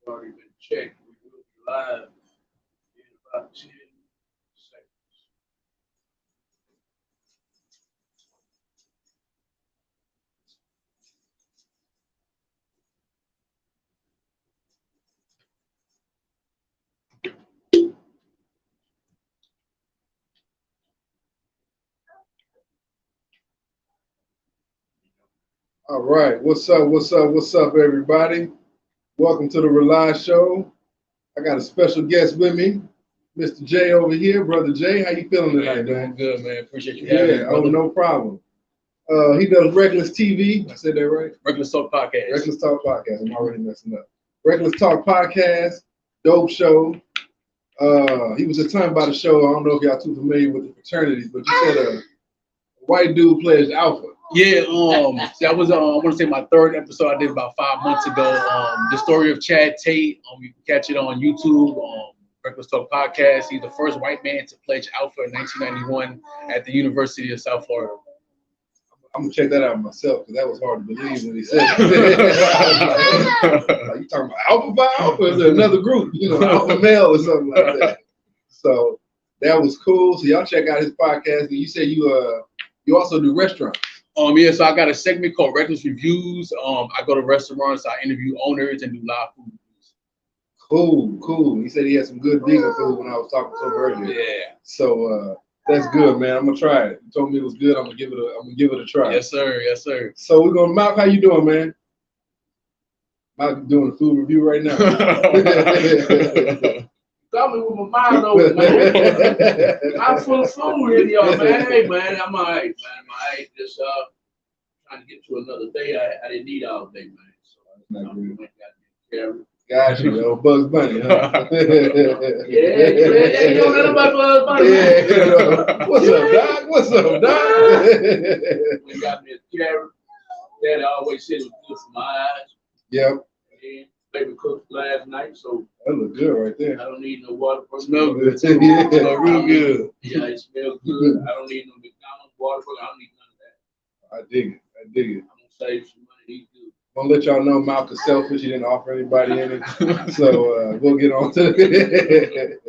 already been checked. We will be live in about 10 seconds. All right, what's up, everybody? Welcome to the Rely Show. I got a special guest with me, Mr. J over here, Brother J. How you feeling tonight, man? Good, man. Appreciate you having me, Yeah, brother. no problem. He does Reckless TV. I said that right? Reckless Talk Podcast. Reckless Talk Podcast. I'm already messing up. Reckless Talk Podcast, dope show. He was just talking about a show. I don't know if y'all too familiar with the fraternities, but you said a white dude pledged alpha. Yeah, that was I want to say my third episode I did about 5 months ago. The story of Chad Tate. You can catch it on YouTube. Reckless Talk Podcast. He's the first white man to pledge alpha in 1991 at the University of South Florida. I'm gonna check that out myself because that was hard to believe when he said it. Like, you talking about alpha by alpha? Is there another group? Alpha male or something like that. So that was cool. So y'all check out his podcast. And you said you also do restaurants. Yeah, so I got a segment called Reckless Reviews. I go to restaurants, I interview owners, and do live food reviews. Cool. He said he had some good vegan food when I was talking to him earlier. Yeah. So that's good, man. I'm gonna try it. You told me it was good. I'm gonna give it a try. Yes, sir. So we're gonna Malk, how you doing, man? Malk doing a food review right now. Got me with my mind open, man. I'm full of food in y'all, man. Hey, man, I'm all right, man. I'm all right. Just trying to get to another day. I didn't eat all day, man. So Not I good. got carrot. Got you, yo. Bugs Bunny, huh? Yeah, you know nothing about Bugs Bunny. Yeah, what's up, Doc? We got me a carrot. Daddy always said it was good for my eyes. Yep. And baby cooked last night, so That look good right there. I don't need no water. Smell good too. Yeah. Smell real good. Yeah, it smells good. I don't need no McDonald's water. I don't need none of that. I dig it. I'm gonna save some money. Eat good. I'm gonna let y'all know Malk is selfish. He didn't offer anybody any. So we'll get on to it.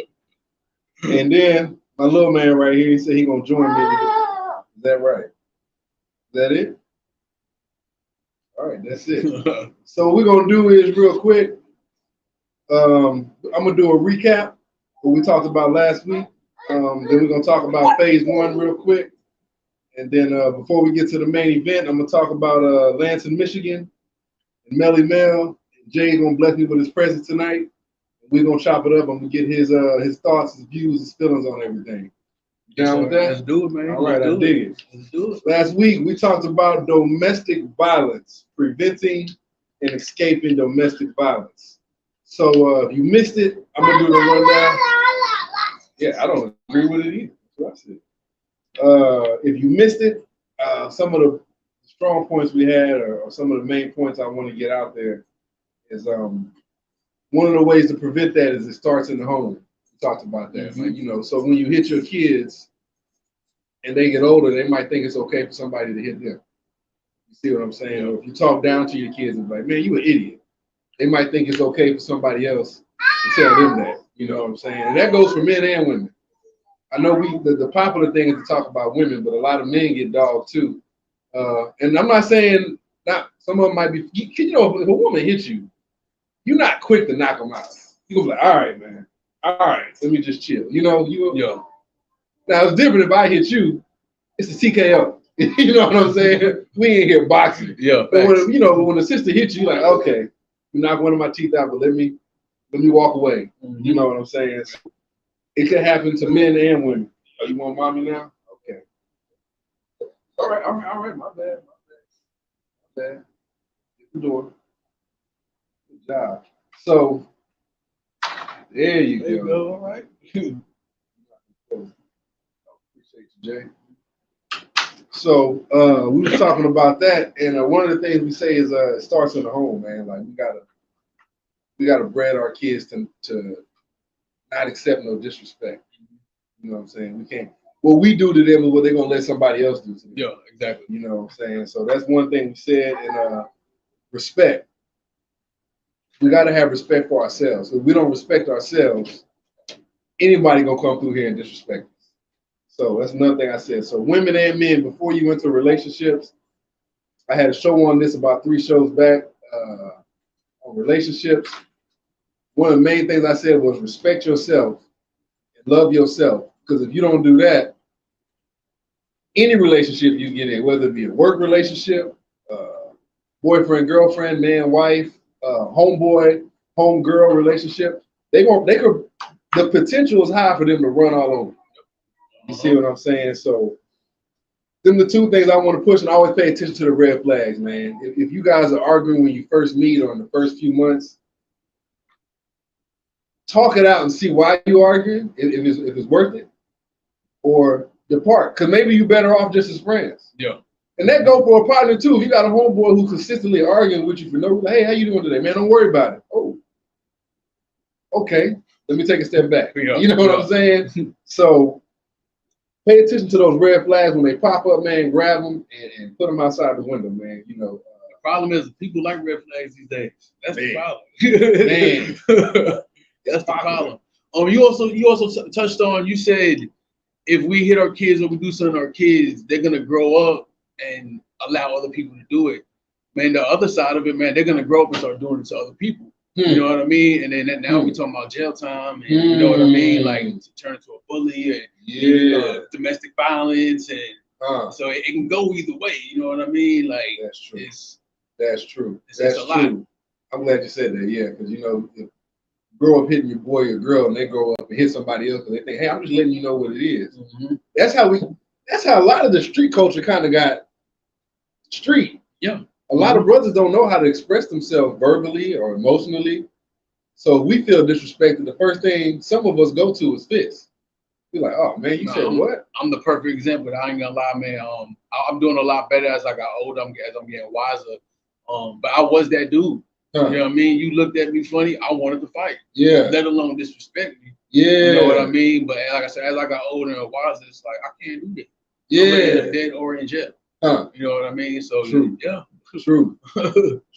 And then my little man right here, he said he gonna join me. Is that right? Is that it? All right, that's it. So what we're gonna do is real quick. I'm gonna do a recap of what we talked about last week. Then we're gonna talk about phase 1 real quick. And then before we get to the main event, I'm gonna talk about Lansing, Michigan, and Melly Mel. Jay's gonna bless me with his presence tonight. We're gonna chop it up. I'm gonna get his thoughts, his views, his feelings on everything. You down with that? Let's do it, man. All right, I dig it. Let's do it. Last week we talked about domestic violence, preventing and escaping domestic violence. So if you missed it, I'm gonna do the rundown. Yeah, I don't agree with it either. That's what I said. If you missed it, some of the strong points we had, or some of the main points I want to get out there, is one of the ways to prevent that is it starts in the home. We talked about that. Mm-hmm. Like, so when you hit your kids and they get older, they might think it's okay for somebody to hit them. You see what I'm saying? Or if you talk down to your kids and be like, man, you an idiot, they might think it's okay for somebody else to tell them that. You know what I'm saying? And that goes for men and women. I know the popular thing is to talk about women, but a lot of men get dogged too. And I'm not saying not some of them might be. If a woman hits you, you're not quick to knock them out. You gonna be like, all right, man, all right, let me just chill. Now it's different if I hit you. It's a TKO. You know what I'm saying? We ain't here boxing. Yeah. But when a sister hits you, like, okay, you knock one of my teeth out, but let me walk away. Mm-hmm. You know what I'm saying? It could happen to men and women. Oh, you want mommy now? Okay. All right. My bad. Get the door. Good job. So there you go. All right. Appreciate you, Jay. So we were talking about that, and one of the things we say is it starts in the home, man. Like we gotta bred our kids to not accept no disrespect. You know what I'm saying? We can't. What we do to them is what they're gonna let somebody else do to them. Yeah, exactly. You know what I'm saying? So that's one thing we said, and respect. we got to have respect for ourselves. If we don't respect ourselves, anybody gonna come through here and disrespect us. So that's another thing I said. So women and men, before you enter relationships, I had a show on this about 3 shows back on relationships. One of the main things I said was respect yourself and love yourself. Because if you don't do that, any relationship you get in, whether it be a work relationship, boyfriend, girlfriend, man, wife, homeboy, homegirl relationship, the potential is high for them to run all over. You see what I'm saying? So them the 2 things I want to push, and I always pay attention to the red flags, man. If you guys are arguing when you first meet or in the first few months, talk it out and see why you arguing, if it's worth it, or depart. Because maybe you're better off just as friends. Yeah. And that go for a partner too. If you got a homeboy who's consistently arguing with you for no reason, hey, how you doing today, man? Don't worry about it. Oh, okay. Let me take a step back. Yeah. You know what I'm saying? So pay attention to those red flags when they pop up, man. Grab them and put them outside the window, man. You know. The problem is people like red flags these days. That's the problem. Man. That's the problem. You also touched on. You said if we hit our kids or we do something to our kids, they're gonna grow up and allow other people to do it. Man, the other side of it, man, they're gonna grow up and start doing it to other people. You know what I mean? And then now we're talking about jail time, and you know what I mean, like to turn into a bully and domestic violence, and so it can go either way. You know what I mean? Like that's true. That's true. That's a lot. I'm glad you said that. Yeah, because you know, if you grow up hitting your boy or girl, and they grow up and hit somebody else, and they think, hey, I'm just letting you know what it is. Mm-hmm. That's how a lot of the street culture kind of got street. Yeah. A lot of brothers don't know how to express themselves verbally or emotionally. So if we feel disrespected, the first thing some of us go to is fists. We're like, oh man, you said what? I'm the perfect example. I ain't gonna lie, man. I'm doing a lot better as I got older. As I'm getting wiser. But I was that dude. You know what I mean? You looked at me funny, I wanted to fight. Yeah. Let alone disrespect me. Yeah. You know what I mean? But like I said, as I got older and wiser, it's like I can't do that. Yeah. I'm dead or in jail. You know what I mean? So true. Yeah. True.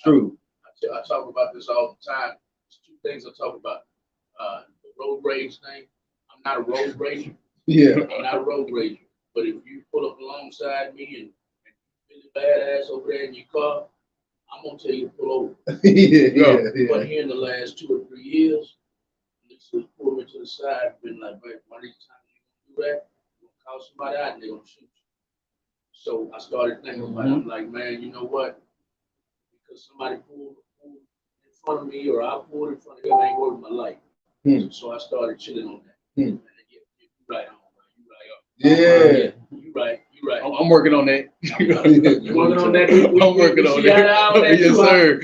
True. I talk about this all the time. There's 2 things I talk about. The road rage thing. I'm not a road rager. Yeah. I'm not a road rager. But if you pull up alongside me and really badass over there in your car, I'm gonna tell you to pull over. But here in the last 2 or 3 years, this has pulled me to the side, been like, man, one of these times you gonna do that, you're gonna call somebody out and they're gonna shoot you. So I started thinking about it. I'm like, man, you know what? Because somebody pulled in front of me or I pulled in front of him, I ain't worth my life. So I started chilling on that. And you're right on, Yeah. You're right. I'm working on that. You're working on that. I'm working on that. Yes, sir.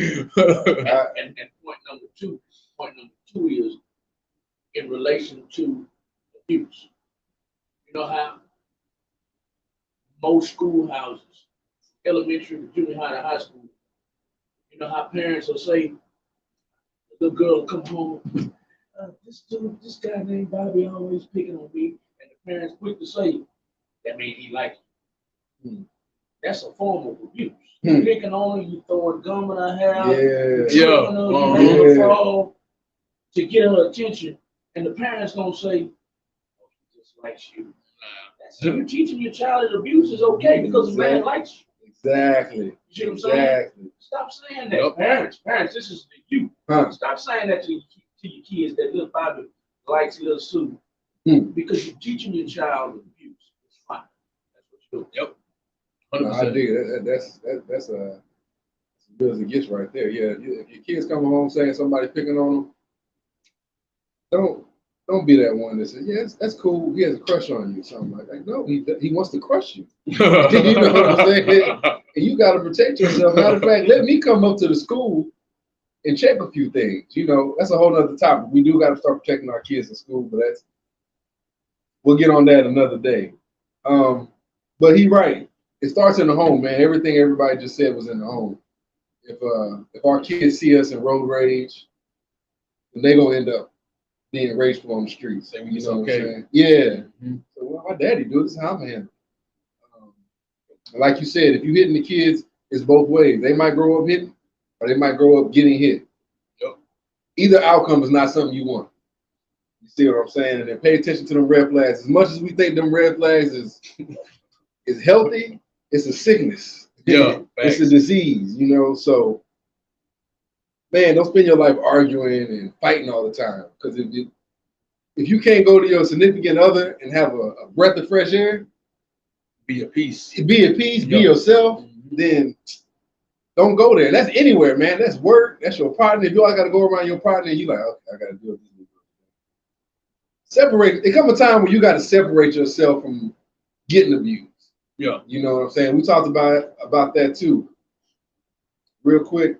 And point number two is in relation to abuse. You know how most schoolhouses, elementary to junior high to high school, you know how parents will say, the girl will come home, this guy named Bobby always picking on me, and the parents quick to say, that means he likes you. That's a form of abuse. You picking on her, you throwing gum in her hair, you making her fall to get her attention, and the parents gonna say, oh, he just likes you. You teaching your child that abuse is okay because the man likes you. Exactly. You see what I'm saying? Stop saying that. Parents, this is you. Stop saying that to your kids that little Bobby likes little Sue. Because you're teaching your child abuse. It's fine. That's what you're doing. Yep. No, I dig it. That's as good as it gets right there. Yeah. If your kids come home saying somebody picking on them, don't be that one that says, yes, that's cool. He has a crush on you or something like that. No, he wants to crush you. You know what I'm saying? And you got to protect yourself. Matter of fact, let me come up to the school and check a few things. You know, that's a whole other topic. We do got to start protecting our kids in school, but we'll get on that another day. But he right. It starts in the home, man. Everything everybody just said was in the home. If our kids see us in road rage, then they're gonna end up being rageful on the streets. You know what I'm saying? Yeah. So well, my daddy do this, how I'm handling. Like you said, if you hitting the kids, it's both ways. They might grow up hitting, or they might grow up getting hit. either outcome is not something you want. You see what I'm saying? And then pay attention to them red flags. As much as we think them red flags is healthy, it's a sickness. Yeah, it's a disease, you know. So, man, don't spend your life arguing and fighting all the time. Because if you can't go to your significant other and have a breath of fresh air, be at peace, be yourself, then don't go there. That's anywhere, man. That's work. That's your partner. If you all got to go around your partner, you like, okay, I got to do it. Separate. There comes a time where you got to separate yourself from getting abused. Yeah. You know what I'm saying? We talked about that too. Real quick.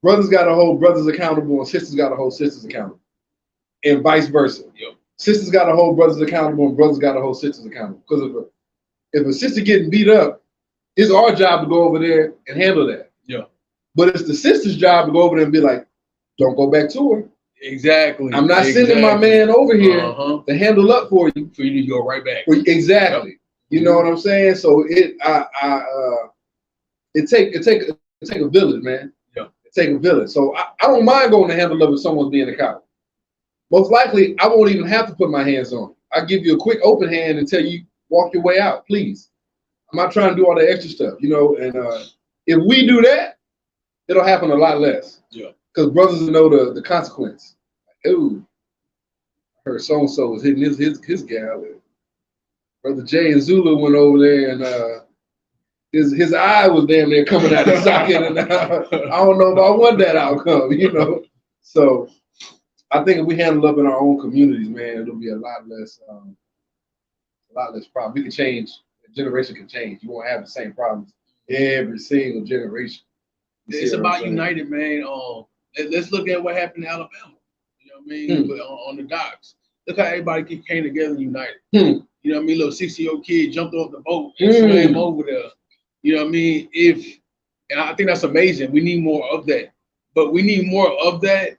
Brothers got to hold brothers accountable and sisters got to hold sisters accountable. And vice versa. Yeah. Sisters got to hold brothers accountable and brothers got to hold sisters accountable. Because if a sister getting beat up, it's our job to go over there and handle that. Yeah. But it's the sister's job to go over there and be like, don't go back to her. Exactly. I'm not sending my man over here to handle up for you. For you to go right back. Exactly. Yep. You know what I'm saying? So it take a village, man. Yeah. It take a village. So I don't mind going to handle up if someone's being a coward. Most likely, I won't even have to put my hands on. I give you a quick open hand and tell you walk your way out, please. I'm not trying to do all the extra stuff, you know. And if we do that, it'll happen a lot less. Yeah. Because brothers know the consequence. Like, ooh, I heard so and so was hitting his gal. Brother Jay and Zulu went over there and his eye was damn near coming out his socket, and I don't know if I want that outcome, you know. So I think if we handle up in our own communities, man, it'll be a lot less problem. We can change. The generation can change. You won't have the same problems every single generation. It's about united, man. Let's look at what happened in Alabama. You know what I mean? On the docks. Look how everybody came together and united. You know what I mean? Little 6-year-old kid jumped off the boat and swam over there. You know what I mean? And I think that's amazing. We need more of that. But we need more of that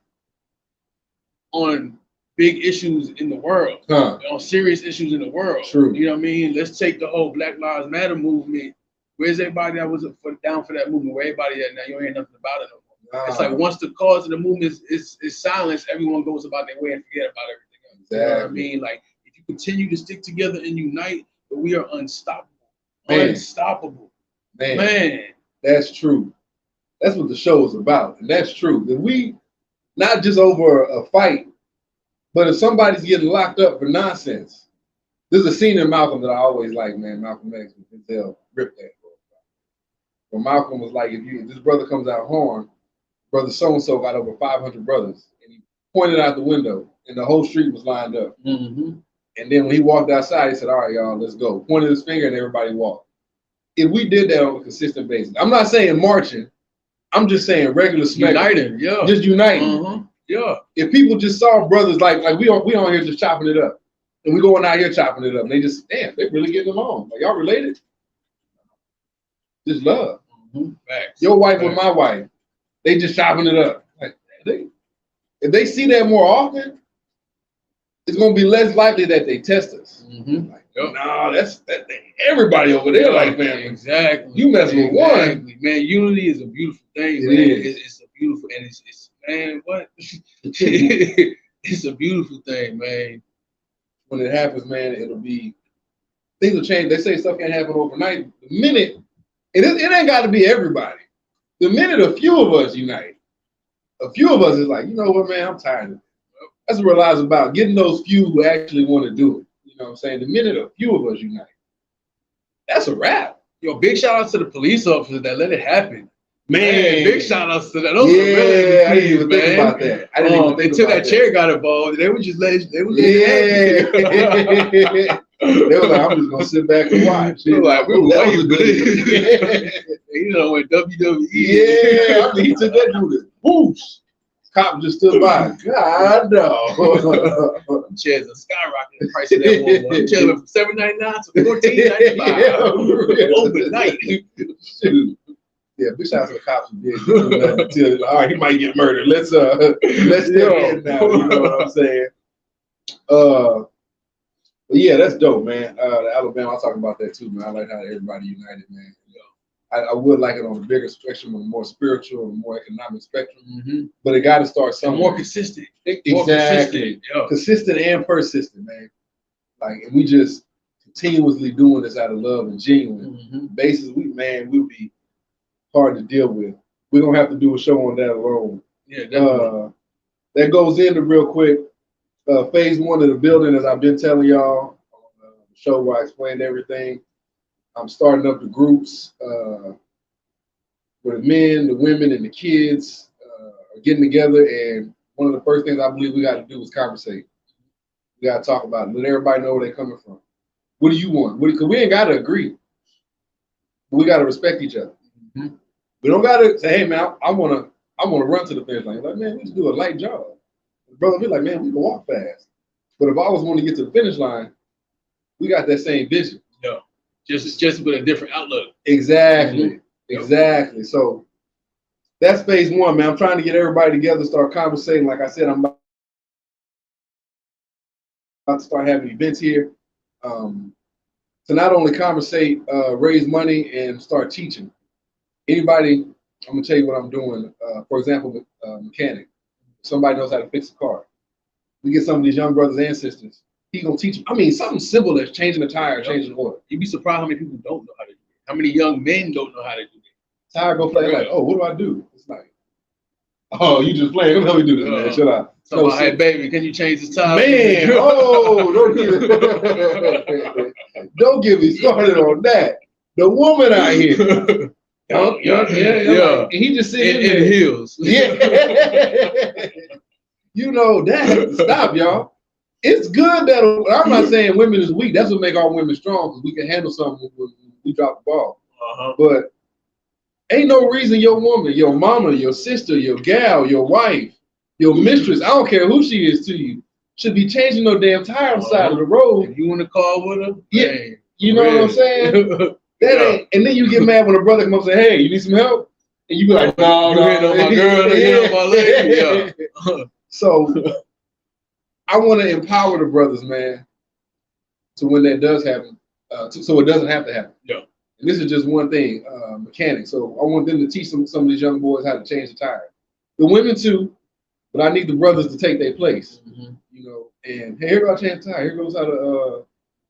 on big issues in the world, on serious issues in the world. True. You know what I mean? Let's take the whole Black Lives Matter movement. Where's everybody that was down for that movement? Where everybody at now? You don't hear nothing about it no more. It's like once the cause of the movement is silenced, everyone goes about their way and forget about everything else. Exactly. You know what I mean? Like, if you continue to stick together and unite, but we are unstoppable. Man. Unstoppable. Man. That's true. That's what the show is about. And that's true. That we, not just over a fight, but if somebody's getting locked up for nonsense. There's a scene in Malcolm that I always like, man. Malcolm X with Denzel ripped that. Where Malcolm was like, if this brother comes out harmed, brother so-and-so got over 500 brothers. And he pointed out the window, and the whole street was lined up. And then when he walked outside, he said, all right, y'all, let's go. Pointed his finger, and everybody walked. If we did that on a consistent basis, I'm not saying marching. I'm just saying regular uniting, yeah. Just uniting. Yeah. If people just saw brothers like we on here just chopping it up, and we going out here chopping it up, and they just, damn, they really getting along. Like, y'all related? Just love. Your wife with my wife, they just chopping it up. Like, if they see that more often, it's gonna be less likely that they test us. Like, nah, that's everybody over there like family. Exactly. You mess with one. Man, unity is a beautiful thing, It man. is. It's a beautiful, and it's man, what? It's a beautiful thing, man. When it happens, man, it'll be, things will change. They say stuff can't happen overnight. The minute, it ain't got to be everybody. The minute a few of us unite, a few of us is like, you know what, man, I'm tired of it. That's what lies about, getting those few who actually want to do it. You know what I'm saying? The minute a few of us unite, that's a wrap. Yo, big shout out to the police officers that let it happen. Man, big shout outs to that. Those are really I didn't even think about that. I didn't even think until about that chair got involved, they would just let it. They would They were like, I'm just gonna sit back and watch. They were like, we were waiting, you know, when WWE. Yeah, I mean, he took that dude. Whoosh. Cop just stood by. God no. Chairs are skyrocketing the price of that one. Chairs went from $7.99 to $14.95 overnight. Shoot. Yeah, big shout out to the cops who did do until, all right, he might get murdered. Let's step in now. You know what I'm saying? But yeah, that's dope, man. The Alabama, I'm talking about that too, man. I like how everybody united, man. I would like it on a bigger spectrum, a more spiritual, a more economic spectrum. Mm-hmm. But it got to start And somewhere. more consistent. More Exactly. consistent. Yeah. Consistent and persistent, man. Like, and we just continuously doing this out of love and genuine basis. We'd be hard to deal with. We're gonna have to do a show on that alone. Yeah, definitely. That goes into real quick. Phase 1 of the building, as I've been telling y'all on the show where I explained everything. I'm starting up the groups where the men, the women, and the kids are getting together. And one of the first things I believe we got to do is conversate. We got to talk about it. Let everybody know where they're coming from. What do you want? Because we ain't got to agree. We got to respect each other. Mm-hmm. We don't got to say, hey, man, I want to run to the finish line. Like, man, we just do a light jog. The brother be like, man, we can walk fast. But if I always want to get to the finish line, we got that same vision. Yeah. Just with a different outlook. Exactly. Mm-hmm. Exactly. So that's phase 1, man. I'm trying to get everybody together, start conversating. Like I said, I'm about to start having events here to not only conversate, raise money, and start teaching. Anybody, I'm going to tell you what I'm doing. For example, mechanic. Somebody knows how to fix a car. We get some of these young brothers and sisters. He's going to teach them. I mean, something simple as changing a tire, changing the oil. You'd be surprised how many people don't know how to do it. How many young men don't know how to do it. Tire go play like, oh, what do I do? It's like, oh, you just playing. Let me do this, man. Shut up. So, hey, baby, can you change this tire? Man, don't get me started on that. The woman out here. Yeah. And he just sitting in heels. Yeah. You know, that has to stop, y'all. It's good that I'm not saying women is weak. That's what make our women strong, because we can handle something when we drop the ball. But ain't no reason your woman, your mama, your sister, your gal, your wife, your mistress, I don't care who she is to you, should be changing no damn tire on the side of the road. If you in the car with her, yeah, you know what I'm saying? That ain't, and then you get mad when a brother comes up and say, hey, you need some help? And you be like, no, you hit on my girl, you hit on my lady. Yeah. So I want to empower the brothers, man, to when that does happen, so it doesn't have to happen. Yeah. And this is just one thing, mechanics. So I want them to teach some of these young boys how to change the tire. The women too, but I need the brothers to take their place. You know, and hey, here goes change the tire. Here goes how to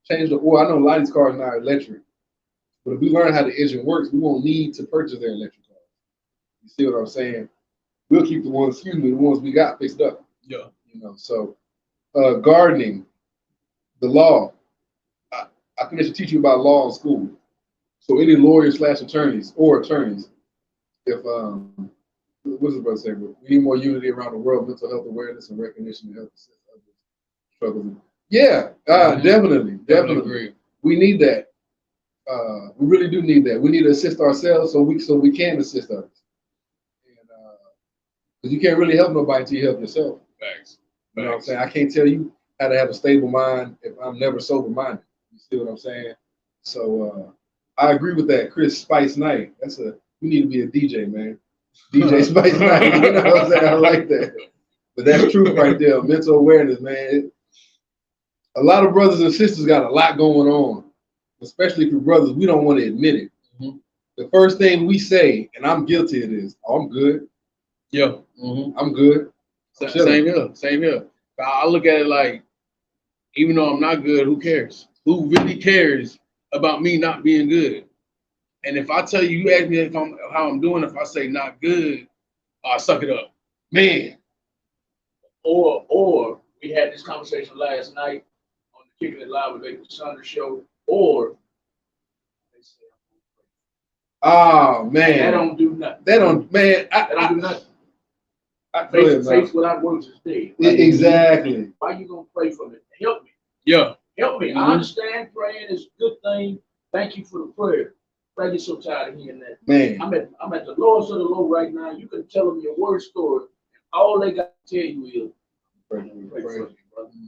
change the oil. I know a lot of these cars now are electric, but if we learn how the engine works, we won't need to purchase their electric cars. You see what I'm saying? We'll keep the ones we got fixed up. Yeah. You know, so gardening, the law. I can actually teach you about law in school. So any lawyers / attorneys, if what does the brother say? We need more unity around the world, mental health awareness and recognition of health struggles. Yeah, definitely. Agree. We need that. We really do need that. We need to assist ourselves so we can assist others. And because you can't really help nobody until you help yourself. Thanks. You know what I'm saying? I can't tell you how to have a stable mind if I'm never sober minded. You see what I'm saying? So I agree with that. Chris Spice Knight. We need to be a DJ, man. DJ Spice Knight. You know what I'm saying? I like that. But that's truth right there. Mental awareness, man. A lot of brothers and sisters got a lot going on, especially for brothers. We don't want to admit it. The first thing we say, and I'm guilty of this, oh, I'm good. Yeah. I'm good. Same here. I look at it like, even though I'm not good, who cares? Who really cares about me not being good? And if I tell you, you ask me how I'm doing, if I say not good, I suck it up. Man. Or we had this conversation last night on the Kicking It Live with Lady Sandra show, or they say, oh man, that don't do nothing. That don't do nothing. Faith without works is dead. Right? Exactly. Why you gonna pray for me? Help me. Yeah. Help me. I understand praying is a good thing. Thank you for the prayer. But I get so tired of hearing that. Man. I'm at the lowest of the low right now. You can tell them your worst story. All they got to tell you is pray for me, brother.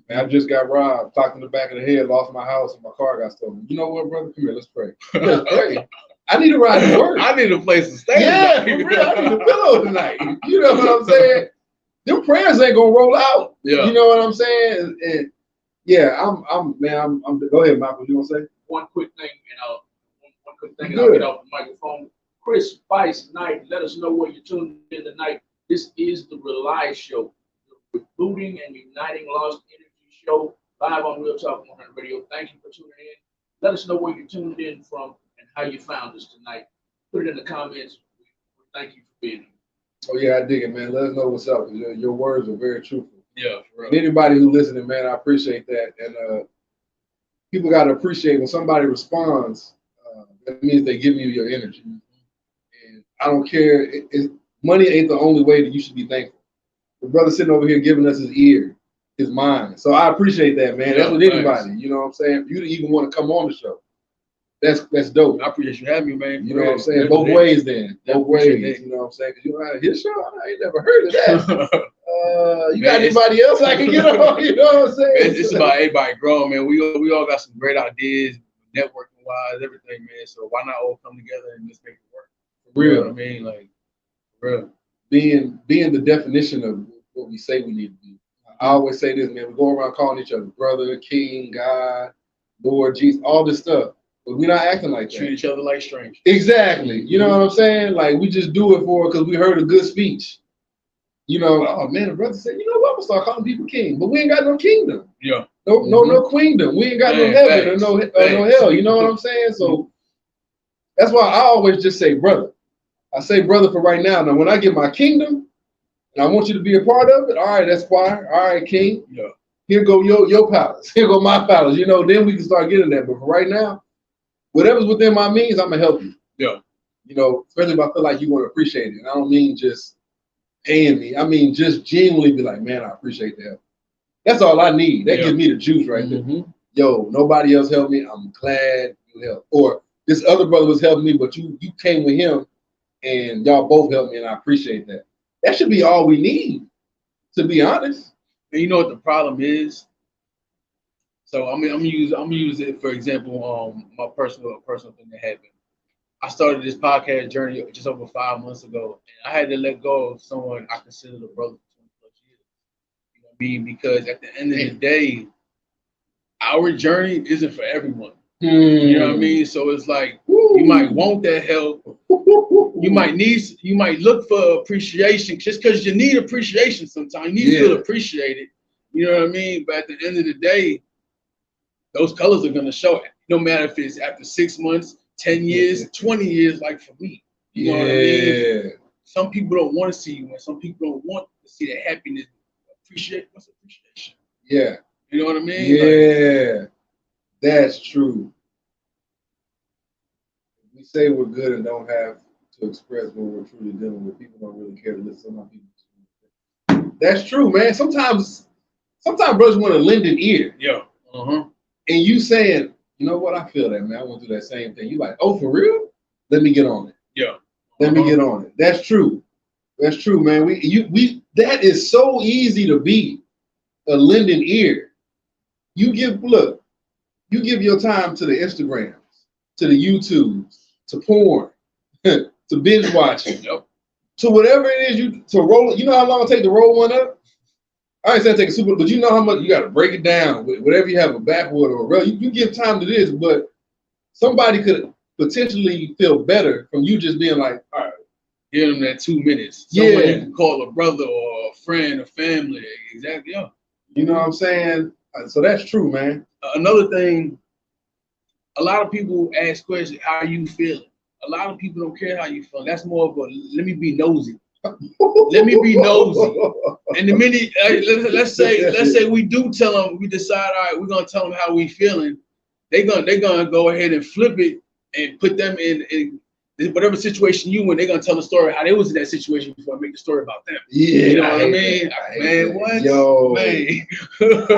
Man, I just got robbed, talked in the back of the head, lost my house, and my car got stolen. You know what, brother? Come here, let's pray. Let's pray. I need a ride to work. I need a place to stay. Yeah, for real. I need a pillow tonight. You know what I'm saying? Them prayers ain't gonna roll out. Yeah. You know what I'm saying? And yeah, I'm go ahead, Michael. You want to say one quick thing, and I'll get off the microphone. Chris Spice Knight. Let us know where you're tuning in tonight. This is the Rely Show, the rebooting and uniting lost energy show, live on Real Talk 100 Radio. Thank you for tuning in. Let us know where you're tuned in from and how you found us tonight. Put it in the comments. We thank you for being here. Oh yeah, I dig it, man. Let us know what's up. Your words are very truthful. Yeah, for real. And anybody who's listening, man, I appreciate that. And people got to appreciate when somebody responds. That means they give you your energy. And I don't care. Money ain't the only way that you should be thankful. The brother sitting over here giving us his ear, his mind. So I appreciate that, man. That's with anybody. You know what I'm saying? For you to even want to come on the show, that's dope. I appreciate you having me, man. You know what I'm saying? Both ways, then. Both ways. You know what I'm saying? Because you know how to hit show. I ain't never heard of that. You got anybody else I can get on? You know what I'm saying? It's about everybody growing, man. We all got some great ideas, networking wise, everything, man. So why not all come together and just make it work? For real, you know what I mean? Like, for real. Being the definition of what we say we need to be. I always say this, man. We go around calling each other brother, king, God, Lord, Jesus, all this stuff. But we're not acting like that. Treat each other like strangers. Exactly. You know what I'm saying? Like, we just do it because we heard a good speech. You know, oh man, the brother said, you know what? I'm gonna start calling people king, but we ain't got no kingdom. Yeah. No queendom. We ain't got no heaven or no hell. You know what I'm saying? So that's why I always just say brother. I say brother for right now. Now, when I get my kingdom, and I want you to be a part of it, all right, that's fine. All right, king. Yeah. Here go your palace. Here go my palace. You know, then we can start getting that. But for right now, whatever's within my means, I'm gonna help you. Yeah. You know, especially if I feel like you want to appreciate it. And I don't mean just paying me. I mean just genuinely be like, man, I appreciate the help. That's all I need. That gives me the juice right there. Yo, nobody else helped me. I'm glad you helped. Or this other brother was helping me, but you came with him and y'all both helped me, and I appreciate that. That should be all we need, to be honest. And you know what the problem is? So I'm gonna use it for example. My personal thing that happened. I started this podcast journey just over 5 months ago, and I had to let go of someone I considered a brother for 20 plus years. You know what I mean? Because at the end of the day, our journey isn't for everyone. You know what I mean? So it's like you might want that help. You might look for appreciation just because you need appreciation sometimes. You need to feel appreciated. You know what I mean? But at the end of the day, those colors are gonna show it. No matter if it's after 6 months, 10 years, 20 years, like for me. You know what I mean? Some people don't want to see you, and some people don't want to see that happiness. What's appreciation? Yeah. You know what I mean? Yeah. Like, that's true. We say we're good and don't have to express what we're truly dealing with. People don't really care to listen to my people. That's true, man. Sometimes brothers want to lend an ear. Yeah. And you saying, you know what? I feel that, man. I want to do that same thing. You like, oh, for real? Let me get on it. Yeah. Let me get on it. That's true. That's true, man. We that is so easy to be a lending ear. You give your time to the Instagrams, to the YouTubes, to porn, to binge watching, to whatever it is to roll it. You know how long it take to roll one up? I ain't saying take a super, but you know how much you got to break it down with whatever you have, a backwood or a rail. You give time to this, but somebody could potentially feel better from you just being like, all right. Give them that 2 minutes. Someone you can call a brother or a friend or family. Exactly. Yeah. You know what I'm saying? So that's true, man. Another thing, a lot of people ask questions, how are you feeling? A lot of people don't care how you feel. That's more of a, let me be nosy. Let me be nosy. And the minute, let's say we do tell them, we decide, all right, we're going to tell them how we feeling. They're gonna go ahead and flip it and put them in whatever situation you in. They're going to tell the story how they was in that situation before I make the story about them. Yeah. You know what I mean? Man, what? Yo, man.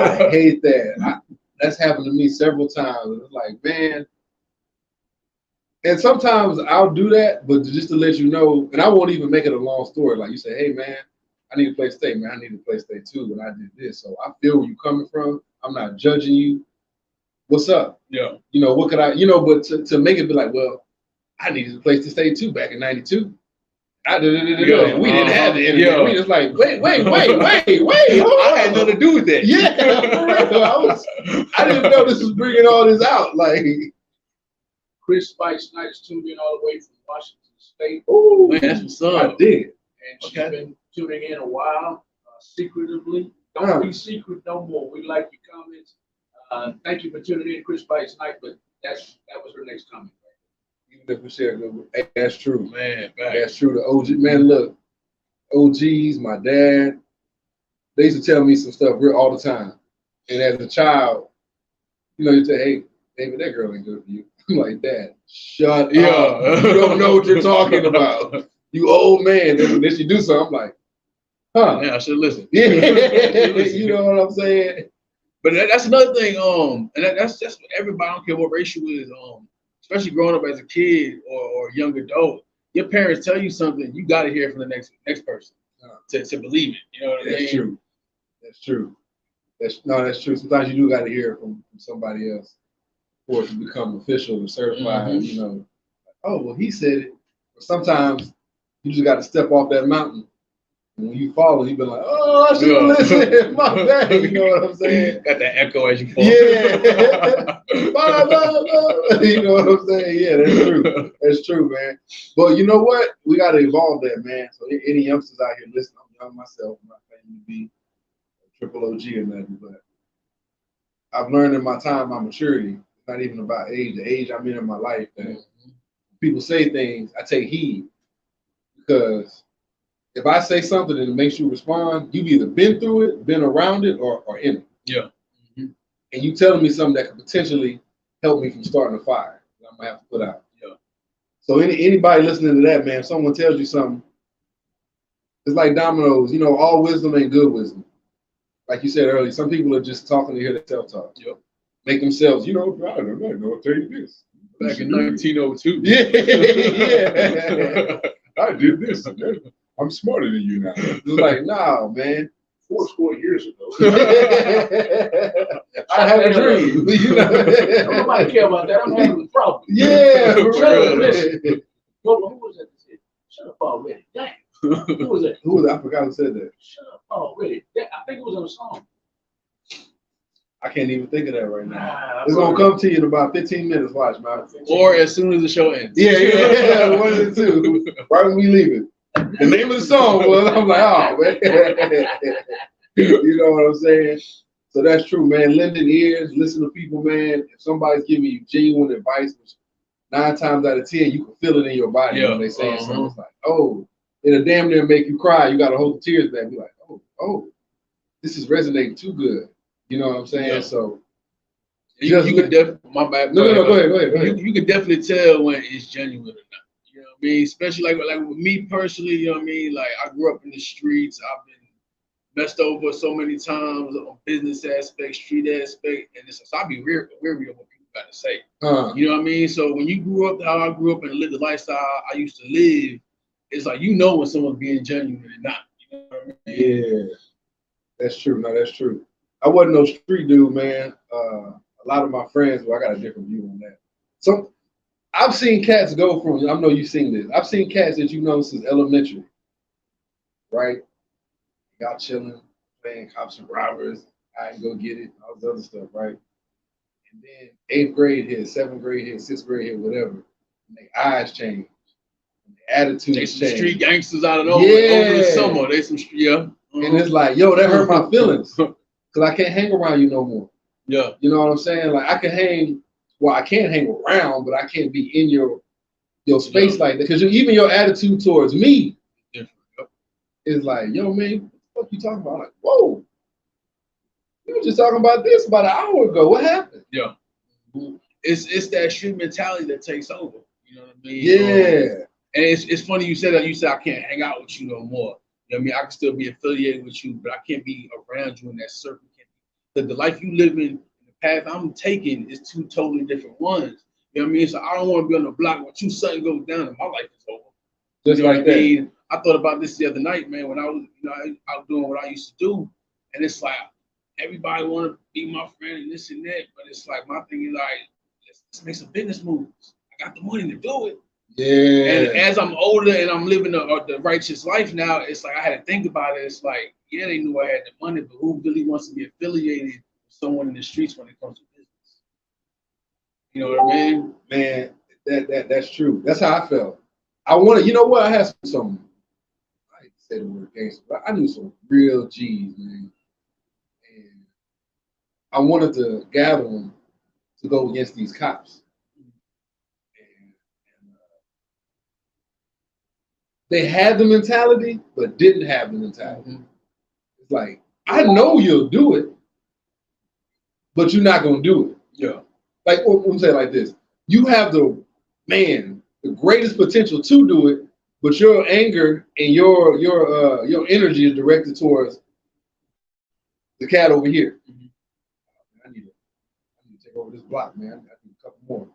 I hate that. That's happened to me several times. It's like, man. And sometimes I'll do that, but just to let you know, and I won't even make it a long story. Like you say, hey, man, I need a place to stay. Man, I need a place to stay too when I did this. So I feel where you're coming from. I'm not judging you. What's up? Yeah. You know, what could I, but to make it be like, well, I needed a place to stay too back in '92. We didn't have the internet. We just like, wait. I had nothing to do with that. Yeah, for real. I didn't know this was bringing all this out. Like, Chris Spice Knight is tuned in all the way from Washington State. State. Ooh, Man, that's what's I up. did. And she's Okay. been tuning in a while, secretively. Don't be secret no more. We like your comments. Thank you for tuning in, Chris Bites Night, but that was her next comment. Even if we share a good, hey, that's true. Man, That's true. The OG, man, look, OGs, my dad, they used to tell me some stuff all the time. And as a child, you say, hey, David, that girl ain't good for you. I'm like, Dad, shut up. You don't know what you're talking about. You old man. Then she do something, I'm like, huh. Yeah, I should listen. Yeah, you know what I'm saying? But that's another thing. And that's just everybody. I don't care what race you is. Especially growing up as a kid or a young adult, your parents tell you something, you got to hear it from the next person to believe it. You know what I mean? That's true. That's true. That's true. Sometimes you do got to hear it from somebody else for it to become official and certified. Oh, well, he said it. But sometimes you just got to step off that mountain. And when you fall, you be like, oh, I should have listened. My bad. You know what I'm saying? Got that echo as you fall. Yeah. Blah, blah, blah. You know what I'm saying? Yeah, that's true. That's true, man. But you know what? We got to evolve that, man. So any youngsters out here listening, I'm young myself. I'm not claiming to be a triple OG or nothing, but I've learned in my time, my maturity, it's not even about age, the age I'm in my life, that people say things, I take heed. Because if I say something and it makes you respond, you've either been through it, been around it, or in it. Yeah. And you telling me something that could potentially help me from starting a fire that I'm gonna have to put out. Yeah. So anybody listening to that, man, if someone tells you something, it's like dominoes, all wisdom ain't good wisdom. Like you said earlier, some people are just talking to hear themselves talk. Yep. Make themselves, I don't know, I'll tell you this. Back in 1902. Yeah. I did this. I'm smarter than you now. It's like, no, man. 4 years ago. I have a dream. Nobody care about that. I'm having a problem. Yeah. Listen. Who was that? Shut up already. Damn. Who was that? I forgot who said that. Shut up already. I think it was on a song. I can't even think of that right now. It's going to come to you in about 15 minutes. Watch, man. Or as soon as the show ends. Yeah. One of the two. Right when we leave it. The name of the song was, I'm like, oh, man. You know what I'm saying? So that's true, man. Lending ears, listen to people, man. If somebody's giving you genuine advice, which 9 times out of 10, you can feel it in your body when they saying something. It's like, oh, it'll damn near make you cry. You got to hold the tears back. Be like, oh, this is resonating too good. You know what I'm saying? Yeah. So you could definitely, my bad. No, go ahead. You could definitely tell when it's genuine or not. You know what I mean? Especially like with me personally, you know what I mean? Like I grew up in the streets. I've been messed over so many times on business aspect, street aspect, and so I be weary of what people got to say. You know what I mean? So when you grew up how I grew up and lived the lifestyle I used to live, it's like when someone's being genuine and not. You know what I mean? Yeah, that's true. No, that's true. I wasn't no street dude, man. A lot of my friends, I got a different view on that. So I've seen cats go from, I know you've seen this. I've seen cats that since elementary, right? Y'all chilling, playing cops and robbers, I can go get it, all this other stuff, right? And then 8th grade hit, 7th grade hit, 6th grade hit, whatever. And their eyes change. And their attitudes they change. Street gangsters out of nowhere over the summer. They some And it's like, that hurt my feelings. Because I can't hang around you no more. Yeah. You know what I'm saying? Like I can't hang around, but I can't be in your space like that. Because even your attitude towards me is like, yo, man, what the fuck you talking about? I'm like, whoa. You were just talking about this about an hour ago. What happened? Yeah. It's that street mentality that takes over. You know what I mean? Yeah. And it's funny you said that. You said I can't hang out with you no more. You know what I mean? I can still be affiliated with you, but I can't be around you in that circle. The life you live in, the path I'm taking is 2 totally different ones. You know what I mean? So I don't want to be on the block where 2 something goes down and my life is over. Just like that. I mean? I thought about this the other night, man, when I was, out doing what I used to do. And it's like, everybody want to be my friend and this and that. But it's like, my thing is like, let's make some business moves. I got the money to do it. Yeah. And as I'm older and I'm living the righteous life now, it's like I had to think about it. It's like, yeah, they knew I had the money, but who really wants to be affiliated with someone in the streets when it comes to business? You know what I mean? Man, that's true. That's how I felt. I want to, you know what? I had some I hate to say the word gangster, but I knew some real G's, man. And I wanted to gather them to go against these cops. And they had the mentality, but didn't have the mentality. Mm-hmm. It's like, I know you'll do it, but you're not going to do it. Yeah. Like, I'm saying like this. You have the greatest potential to do it, but your anger and your energy is directed towards the cat over here. Mm-hmm. I need to take over this block, man. I need a couple more.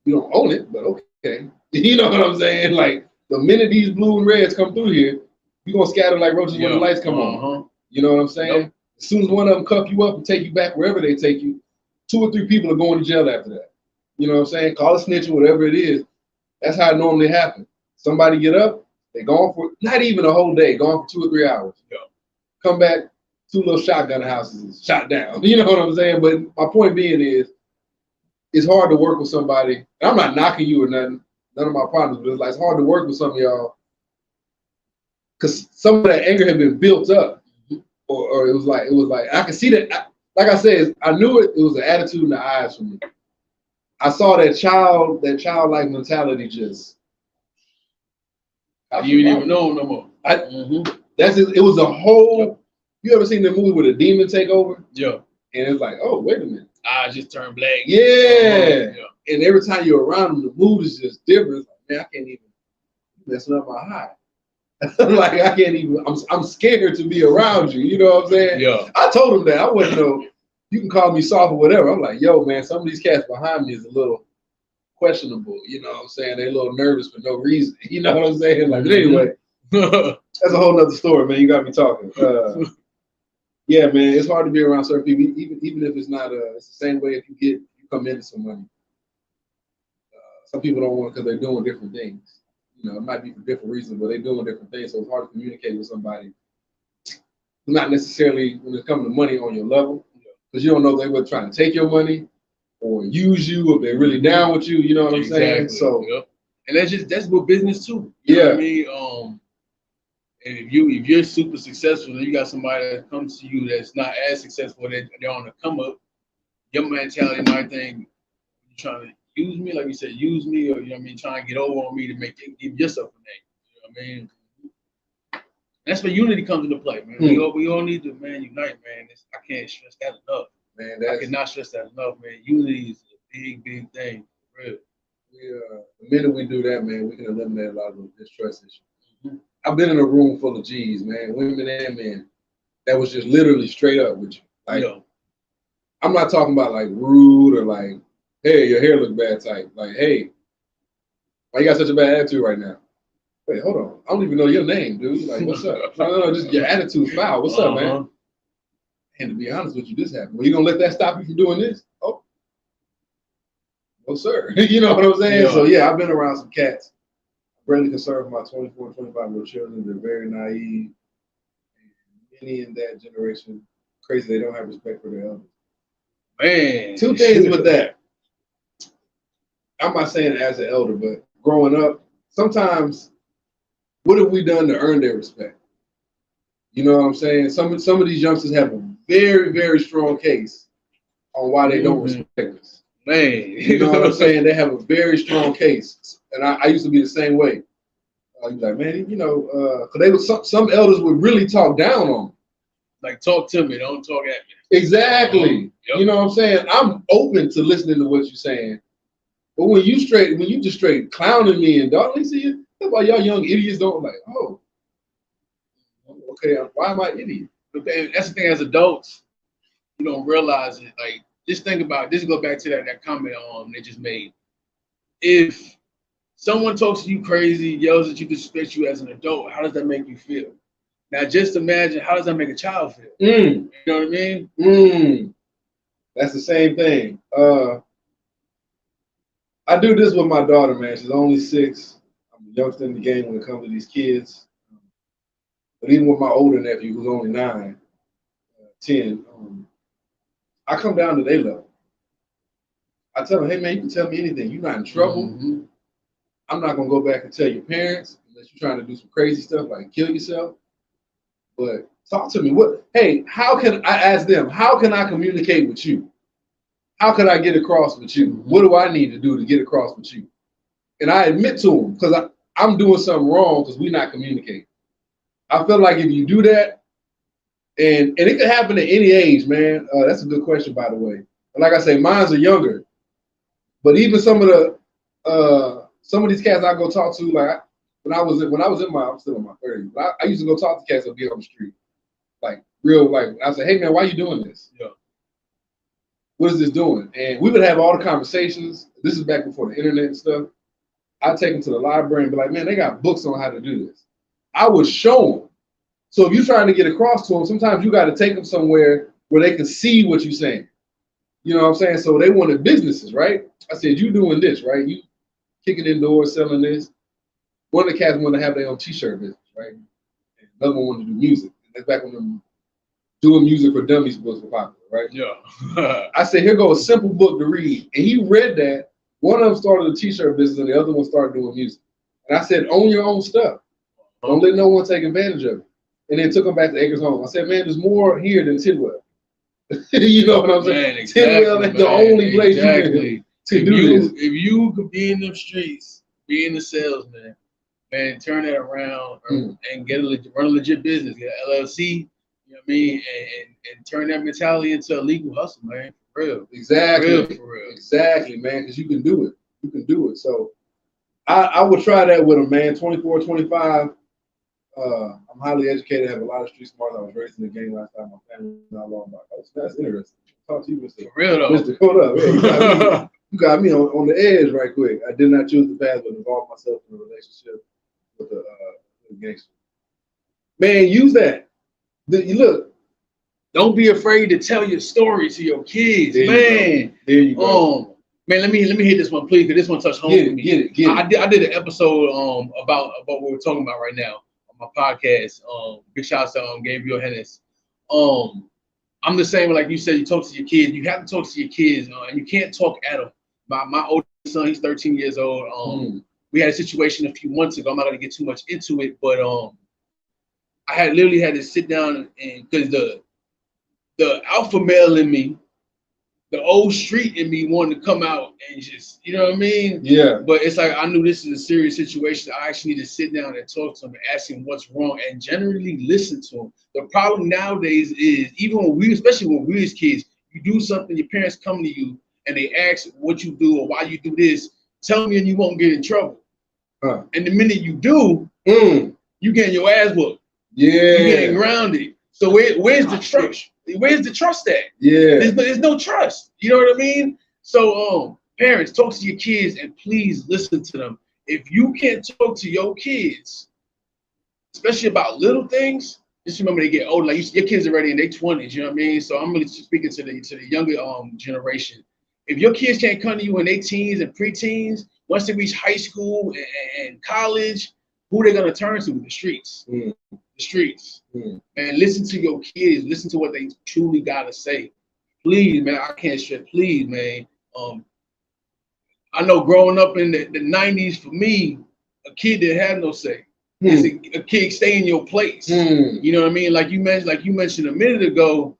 You don't own it, but okay. You know what I'm saying? Like, the minute these blue and reds come through here, you're going to scatter like roaches when the lights come on. You know what I'm saying? Yep. As soon as one of them cuff you up and take you back wherever they take you, 2 or 3 people are going to jail after that. You know what I'm saying? Call a snitch or whatever it is. That's how it normally happens. Somebody get up, they gone for not even a whole day, gone for 2 or 3 hours. Yeah. Come back, 2 little shotgun houses is shot down. You know what I'm saying? But my point being is, it's hard to work with somebody. And I'm not knocking you or nothing, none of my partners, but it's like it's hard to work with some of y'all because some of that anger had been built up, or it was like I can see that. Like I said, I knew it. It was an attitude in the eyes for me. I saw that childlike mentality just. You didn't even know him no more. That's it. It was a whole. Yep. You ever seen the movie where the demon take over? Yeah. And it's like, oh, wait a minute. I just turned black. Yeah. And every time you're around them, the mood is just different. It's like, man, I can't even messing up my high. Like I can't even. I'm scared to be around you. You know what I'm saying? Yeah. I told him that I wouldn't know. You can call me soft or whatever. I'm like, yo, man, some of these cats behind me is a little questionable. You know what I'm saying? They're a little nervous for no reason. You know what I'm saying? Like, but anyway, that's a whole nother story, man. You got me talking. Yeah, man, it's hard to be around certain people, even if it's not. It's the same way if you come into some money. Some people don't want it because they're doing different things. You know, it might be for different reasons, but they're doing different things. So it's hard to communicate with somebody. Not necessarily when it comes to money on your level, because you don't know if they were trying to take your money or use you, or they're really down with you. You know what I'm saying? So, and that's what business too. You know what I mean, and if you're super successful and you got somebody that comes to you that's not as successful, they're on the come up, your mentality might think you're trying to use me, like you said, use me, or you know what I mean, trying to get over on me to give yourself a name. You know what I mean? That's where unity comes into play, man. We all need to unite, man. I can't stress that enough. Man, I cannot stress that enough, man. Unity is a big thing. For real. The minute we do that, man, we can eliminate a lot of those distrust issues. I've been in a room full of G's, man, women and men, that was just literally straight up with you. Like, I'm not talking about like rude or like, hey, your hair look bad type. Like, hey, why you got such a bad attitude right now? Wait, hold on. I don't even know your name, dude. Like, what's up? No, just your attitude's foul. What's up, man? And to be honest with you, this happened. Well, you gonna let that stop you from doing this? Oh, no, sir. You know what I'm saying? So yeah, I've been around some cats. Really concerned for my 24 and 25-year-old children. They're very naive. And many in that generation, crazy, they don't have respect for their elders. Man. 2 things with that. I'm not saying as an elder, but growing up, sometimes, what have we done to earn their respect? You know what I'm saying? Some of these youngsters have a very, very strong case on why they don't respect us. Man. You know what I'm saying? They have a very strong case. And I used to be the same way. You're like, man, you know, because some elders would really talk down on them. Like, talk to me, don't talk at me. Exactly. You know what I'm saying? I'm open to listening to what you're saying. But when you just straight clowning me and dog, let me see you. That's why y'all young idiots don't like, oh, okay, why am I an idiot? But that's the thing, as adults, you don't realize it. Like, just think about this. Go back to that comment they just made. If someone talks to you crazy, yells at you, disrespects you as an adult, how does that make you feel? Now, just imagine, how does that make a child feel? You know what I mean? That's the same thing. I do this with my daughter, man. She's only 6. I'm the youngster in the game when it comes to these kids. But even with my older nephew, who's only 9, 10, I come down to their level. I tell them, hey, man, you can tell me anything. You're not in trouble. I'm not gonna go back and tell your parents unless you're trying to do some crazy stuff like kill yourself. But talk to me. How can I ask them? How can I communicate with you? How can I get across with you? What do I need to do to get across with you? And I admit to them because I'm doing something wrong because we're not communicating. I feel like if you do that, and it could happen at any age, man. That's a good question, by the way. And like I say, mine's are younger, but even some of these cats I go talk to, like when I was I'm still in my 30s, but I used to go talk to cats that be on the street, like real, like I say, hey man, why you doing this? Yeah. What is this doing? And we would have all the conversations. This is back before the internet and stuff. I'd take them to the library and be like, man, they got books on how to do this. I would show them. So if you're trying to get across to them, sometimes you got to take them somewhere where they can see what you're saying. You know what I'm saying? So they wanted businesses, right? I said, you doing this, right? You kicking indoors, selling this. One of the cats wanted to have their own t-shirt business, right? And another one wanted to do music. And that's back when them doing music for dummies books were popular, right? Yeah. I said, here goes a simple book to read. And he read that. One of them started a t-shirt business and the other one started doing music. And I said, own your own stuff. Don't let no one take advantage of it. And then took him back to Acres Home. I said, man, there's more here than Tidwell. You know what I'm saying? Man, exactly, Tidwell is the only place you can to do this. If you could be in them streets, be in the salesman, man, turn that around and run a legit business, get an LLC, you know what I mean, and turn that mentality into a legal hustle, man. For real. Exactly. For real. Exactly, man, because you can do it. You can do it. So I would try that with them, man. 24, 25. I'm highly educated, have a lot of street smarts. I was raised in the game last time. My family not long about. Oh, that's interesting. Talk to you, Mr. For real though. Mr. Hold up. Hey, you got me on the edge right quick. I did not choose the path, but involve myself in a relationship with a gangster. Man, use that. Look. Don't be afraid to tell your story to your kids, There you go. Man, let me hit this one, please, because this one touched home for me. Get it. I did an episode about what we're talking about right now on my podcast. Big shout out to Gabriel Hennis. I'm the same, like you said, you talk to your kids. You have to talk to your kids, and you can't talk at them. My oldest son, he's 13 years old. We had a situation a few months ago. I'm not gonna get too much into it, but I literally had to sit down and because the alpha male in me, the old street in me wanted to come out and just, you know what I mean? Yeah. But it's like I knew this is a serious situation. I actually need to sit down and talk to him and ask him what's wrong and generally listen to him. The problem nowadays is especially when we as kids, you do something, your parents come to you and they ask what you do or why you do this, tell me and you won't get in trouble. And the minute you do, you getting your ass whooped. Yeah. You getting grounded. So where's the trust? Where's the trust at? Yeah. There's no trust. You know what I mean? So parents, talk to your kids and please listen to them. If you can't talk to your kids, especially about little things, just remember they get older. Like your kids are already in their 20s, you know what I mean? So I'm really speaking to the younger generation. If your kids can't come to you in their teens and preteens, once they reach high school and college, who they gonna turn to? The streets. The streets. And listen to your kids. Listen to what they truly gotta say. Please, man. I can't stress. Please, man. I know growing up in the 90s, for me, a kid didn't have no say. A kid stay in your place. You know what I mean? Like you mentioned a minute ago,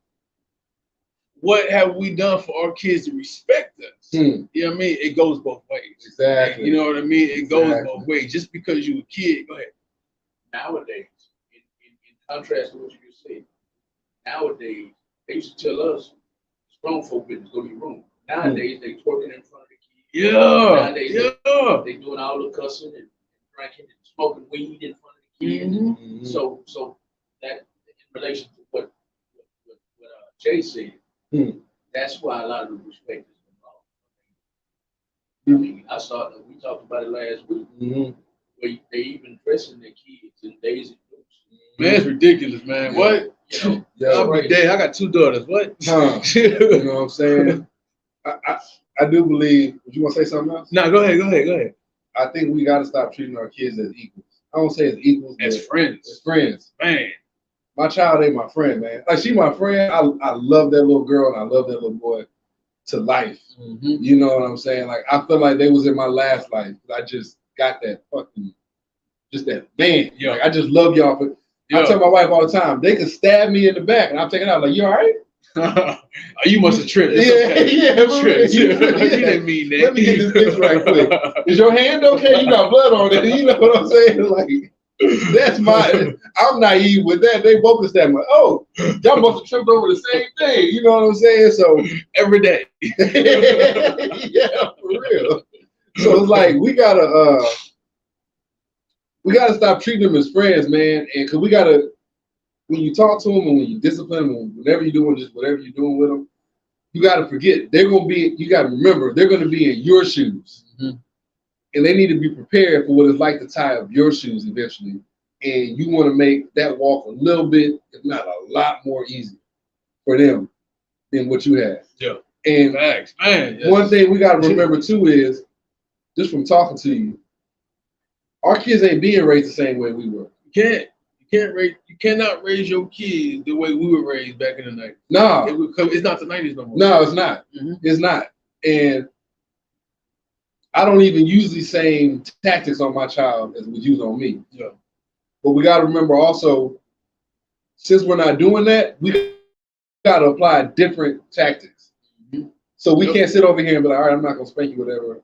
what have we done for our kids to respect us? You know what I mean? It goes both ways. Exactly. You know what I mean? It goes both ways. Just because you a kid, go ahead. Nowadays, in contrast to what you just said, nowadays, they used to tell us, grown folk business, go to your room. Nowadays, they twerking in front of the kids. Yeah. Nowadays, they doing all the cussing and drinking and smoking weed in front of the kids. So that in relation to what Jay said, that's why a lot of the respect is involved. I mean, we talked about it last week, where they even dressing their kids in Daisy Dukes. Man, it's ridiculous, man. What? You know, I got two daughters. What? You know what I'm saying? I do believe. Would you want to say something else? No, go ahead. I think we got to stop treating our kids as equals. I don't say as equals, as friends. As friends, man. My child ain't my friend, man. Like she my friend. I love that little girl and I love that little boy to life. You know what I'm saying? Like I feel like they was in my last life. got that fucking, just that man. Yeah. Like, I just love y'all. But I tell my wife all the time, they can stab me in the back, and I'm taking out like, you all right? You must have tripped. It's okay. Yeah, You didn't mean that. Let me get this fixed right quick. Is your hand okay? You got blood on it. You know what I'm saying? Like, that's I'm naive with that. They both understand. Like, oh, y'all must have tripped over the same thing. You know what I'm saying? So every day. Yeah, for real. So it's like we gotta stop treating them as friends, man. And cause we gotta, when you talk to them and when you discipline them, whatever you're doing, just whatever you're doing with them, you gotta forget you gotta remember they're gonna be in your shoes. Mm-hmm. And they need to be prepared for what it's like to tie up your shoes eventually. And you want to make that walk a little bit, if not a lot more easy for them than what you have. Yeah. And thanks, man. Yes. One thing we got to remember too is, just from talking to you, our kids ain't being raised the same way we were. You cannot raise your kids the way we were raised back in the 90s. No. It's not the 90s no more. No, it's not. Mm-hmm. It's not. And I don't even use these same tactics on my child as we use on me. Yeah. But we got to remember also, since we're not doing that, we got to apply different tactics. Mm-hmm. So we can't sit over here and be like, all right, I'm not going to spank you, whatever, and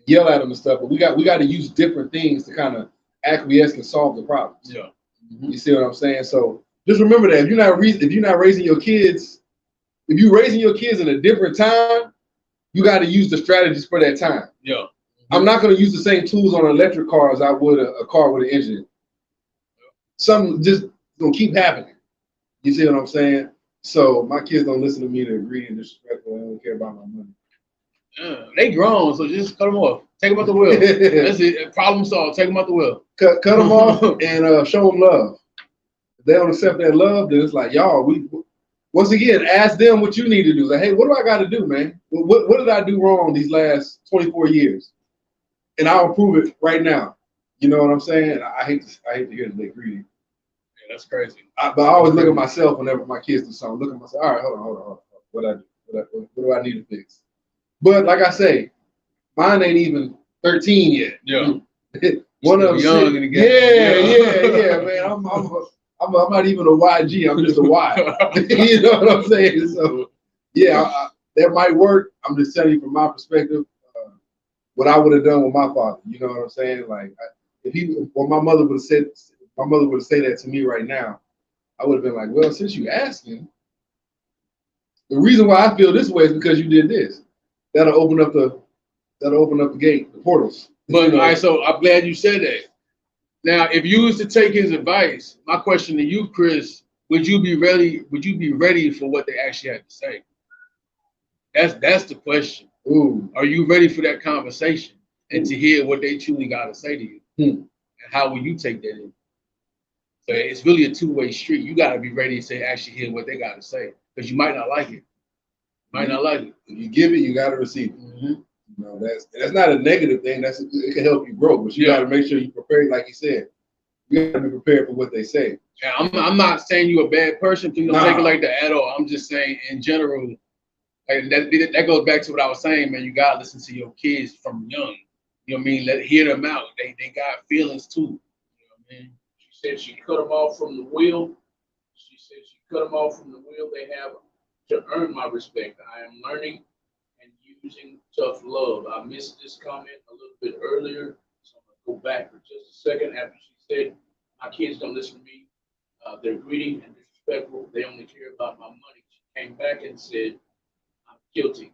yell at them and stuff. But we got to use different things to kind of acquiesce and solve the problems. Yeah. Mm-hmm. You see what I'm saying? So just remember that if you're not raising your kids, if you're raising your kids in a different time, you got to use the strategies for that time. Yeah. Mm-hmm. I'm not going to use the same tools on an electric car as I would a car with an engine. Something just going to keep happening. You see what I'm saying? So my kids don't listen to me. They're greedy and disrespectful. They don't care about my money. They grown, so just cut them off. Take them out the wheel. That's it. Problem solved. Take them out the wheel. Cut them off and show them love. If they don't accept that love, then it's like, y'all, once again, ask them what you need to do. Like, hey, what do I got to do, man? What did I do wrong these last 24 years? And I'll prove it right now. You know what I'm saying? I hate to hear that they're greedy. Yeah, that's crazy. But I always look at myself whenever my kids do something. Look at myself. All right, hold on. What do I need to fix? But like I say, mine ain't even 13 yet. Yeah. One of them young in the game. Yeah, man. I'm not even a YG. I'm just a Y. You know what I'm saying? So, yeah, that might work. I'm just telling you from my perspective, what I would have done with my father. You know what I'm saying? Like, when my mother would have said that to me right now, I would have been like, well, since you asking, the reason why I feel this way is because you did this. That'll open up the gate, the portals. But all right, so I'm glad you said that. Now, if you was to take his advice, my question to you, Chris, would you be ready? Would you be ready for what they actually had to say? That's the question. Ooh. Are you ready for that conversation and to hear what they truly got to say to you? And how will you take that in? So it's really a two-way street. You got to be ready to actually hear what they got to say, because you might not like it. Might not like it. If you give it, you got to receive it. Mm-hmm. You know, that's not a negative thing. It can help you grow, but you got to make sure you prepare. Like you said, you got to be prepared for what they say. Yeah, I'm not saying you're a bad person. Please don't take it like that at all. I'm just saying in general, like that goes back to what I was saying, man. You got to listen to your kids from young. You know what I mean? Hear them out. They got feelings too. You know what I mean? She said she cut them off from the wheel. She said she cut them off from the wheel. They have to earn my respect. I am learning and using tough love. I missed this comment a little bit earlier, so I'm going to go back for just a second after she said, my kids don't listen to me. They're greedy and disrespectful. They only care about my money. She came back and said, I'm guilty.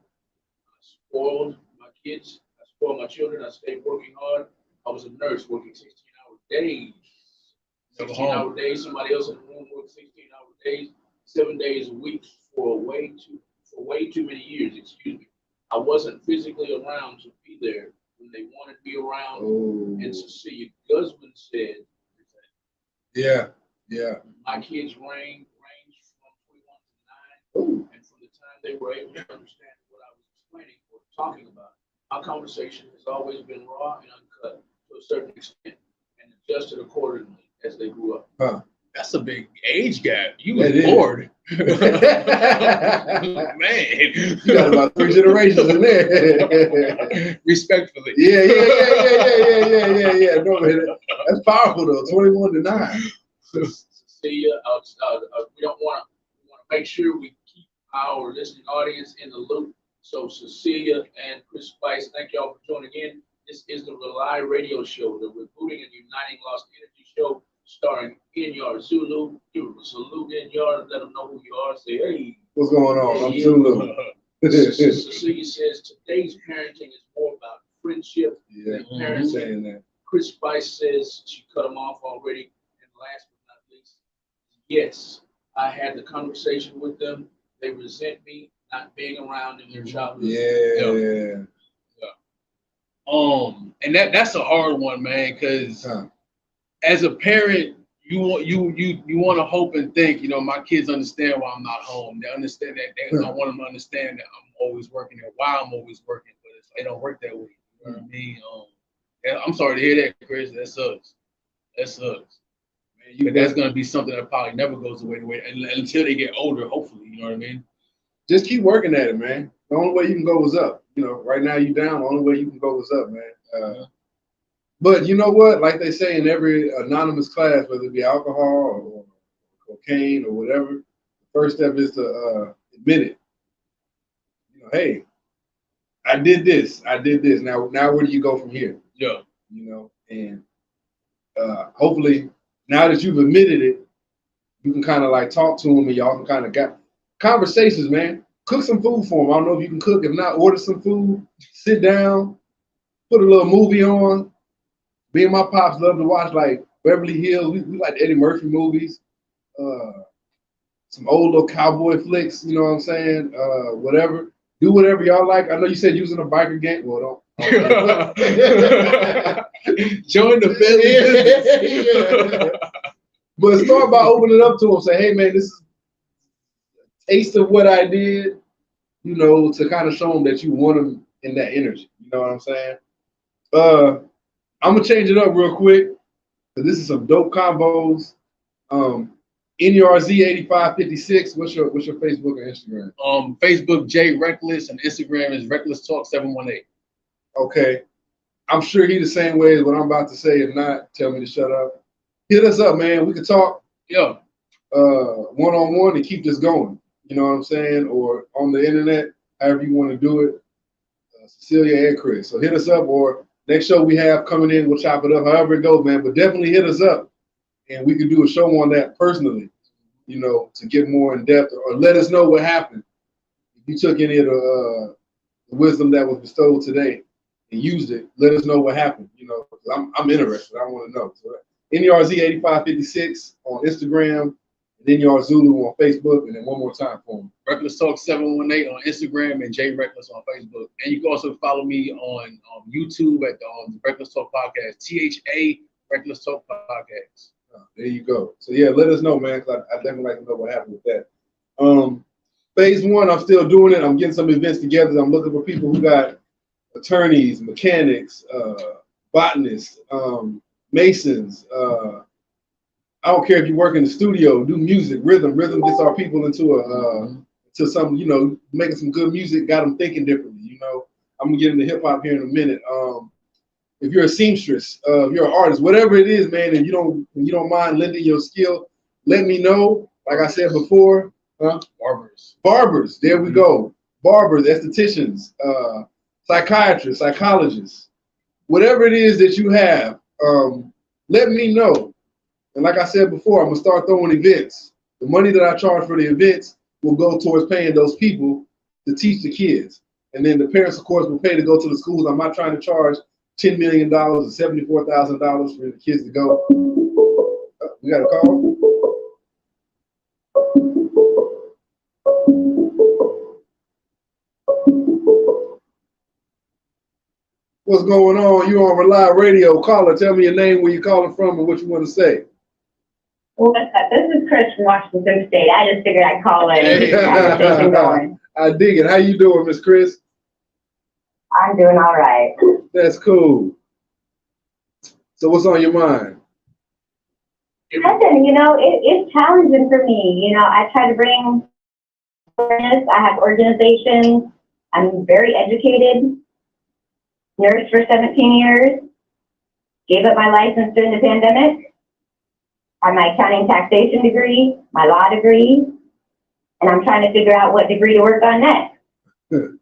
I spoiled my kids. I spoiled my children. I stayed working hard. I was a nurse working 16-hour days. 16-hour days. Somebody else in the room worked 16-hour days, 7 days a week for way too many years. Excuse me. I wasn't physically around to be there when they wanted me around. Oh. And Cecilia Guzman said, yeah. My kids range from 21 to 9. And from the time they were able to understand what I was explaining or talking about, our conversation has always been raw and uncut to a certain extent and adjusted accordingly as they grew up. That's a big age gap. You That was is. bored. Man. You got about 3 generations in there. Respectfully. Yeah. No, man, that's powerful though. 21 to 9. See, we don't want to make sure we keep our listening audience in the loop. So Cecilia and Chris Spice, thank y'all for joining in. This is the Rely Radio Show, the Rebooting and Uniting Lost Energy Show, starring Nyar Zulu. Give him a salute, Nyar, let them know who you are. Say, hey. What's going on? I'm Yeah. Zulu. Cecilia says today's parenting is more about friendship Yeah, than I'm parenting. saying that. Chris Spice says she cut him off already. And last but not least, yes, I had the conversation with them. They resent me not being around in their childhood. Yeah. And that's a hard one, man, because as a parent, you want to hope and think, my kids understand why I'm not home. They understand that. I want them to understand that I'm always working and why I'm always working, but it don't work that way. You know what I mean? And I'm sorry to hear that, Chris. That sucks. Man, that's gonna be something that probably never goes away until they get older. Hopefully, you know what I mean? Just keep working at it, man. The only way you can go is up. Right now you down. The only way you can go is up, man. But you know what? Like they say in every anonymous class, whether it be alcohol or cocaine or whatever, the first step is to admit it. Hey, I did this. Now where do you go from here? Yeah. And hopefully now that you've admitted it, you can kind of like talk to them and y'all can kind of get conversations, man. Cook some food for them. I don't know if you can cook. If not, order some food. Sit down, put a little movie on. Me and my pops love to watch like Beverly Hills. We like Eddie Murphy movies. Some old little cowboy flicks. You know what I'm saying? Whatever. Do whatever y'all like. I know you said using a biker gang. Well, don't. Join the family. Yeah. But start by opening it up to them. Say, hey, man, this is a taste of what I did, to kind of show them that you want them in that energy. You know what I'm saying? I'm going to change it up real quick because this is some dope combos. NRZ8556. What's your Facebook and Instagram? Facebook, J Reckless, and Instagram is Reckless Talk 718. Okay. I'm sure he's the same way as what I'm about to say. If not, tell me to shut up. Hit us up, man. We can talk one-on-one and keep this going. You know what I'm saying? Or on the internet, however you want to do it. Cecilia and Chris. So hit us up, or next show we have coming in, we'll chop it up, however it goes, man. But definitely hit us up, and we could do a show on that personally, to get more in depth, or let us know what happened. If you took any of the wisdom that was bestowed today and used it, let us know what happened. I'm interested. I want to know. So NRZ8556 on Instagram, and Nyar Zulu on Facebook, and then one more time for him. Reckless Talk 718 on Instagram and J Reckless on Facebook. And you can also follow me on YouTube at the Reckless Talk Podcast, THA Reckless Talk Podcast. There you go. So yeah, let us know, man, because I definitely like to know what happened with that. Phase 1, I'm still doing it. I'm getting some events together. I'm looking for people who got attorneys, mechanics, botanists, masons. I don't care if you work in the studio, do music, rhythm. Rhythm gets our people into some, making some good music, got them thinking differently. I'm gonna get into hip hop here in a minute. If you're a seamstress, if you're an artist, whatever it is, man, and you don't mind lending your skill, let me know. Like I said before, barbers. There we go. Barbers, estheticians, psychiatrists, psychologists, whatever it is that you have, let me know. And like I said before, I'm gonna start throwing events. The money that I charge for the events will go towards paying those people to teach the kids. And then the parents, of course, will pay to go to the schools. I'm not trying to charge $10 million or $74,000 for the kids to go. We got a call? What's going on? You on Rely Radio. Caller, tell me your name, where you're calling from, and what you want to say. What's up? This is Chris from Washington State. I just figured I'd call in and have a thing going. I dig it. How you doing, Miss Chris? I'm doing all right. That's cool. So what's on your mind? Listen, it's challenging for me. I try to bring awareness. I have organizations. I'm very educated. Nurse for 17 years. Gave up my license during the pandemic. Have my accounting taxation degree, my law degree, and I'm trying to figure out what degree to work on next. Do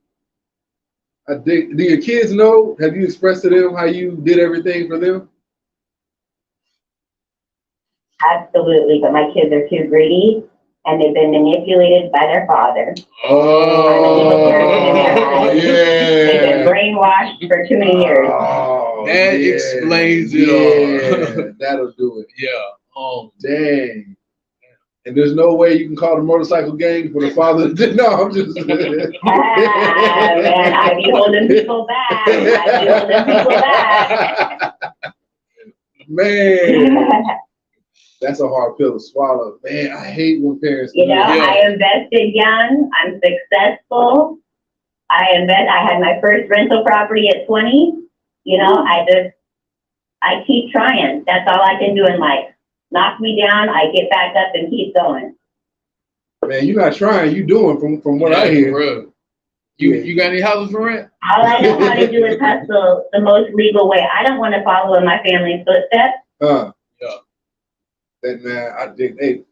your kids know? Have you expressed to them how you did everything for them? Absolutely, but my kids are too greedy, and they've been manipulated by their father. Oh, They've been yeah. brainwashed for too many years. Oh, That yeah. explains it all. That'll do it. Yeah. Dang. And there's no way you can call the motorcycle gang for the father. No, I'm just. Man, I be holding people back. Man, that's a hard pill to swallow. Man, I hate when parents. I invested young. I'm successful. I had my first rental property at 20. I keep trying. That's all I can do in life. Knock me down, I get back up and keep going. Man, you're not trying. You doing from what I hear. Bro. You got any houses for rent? All I know how to do is hustle the most legal way. I don't want to follow in my family's footsteps. Yeah. That man, I think, hey.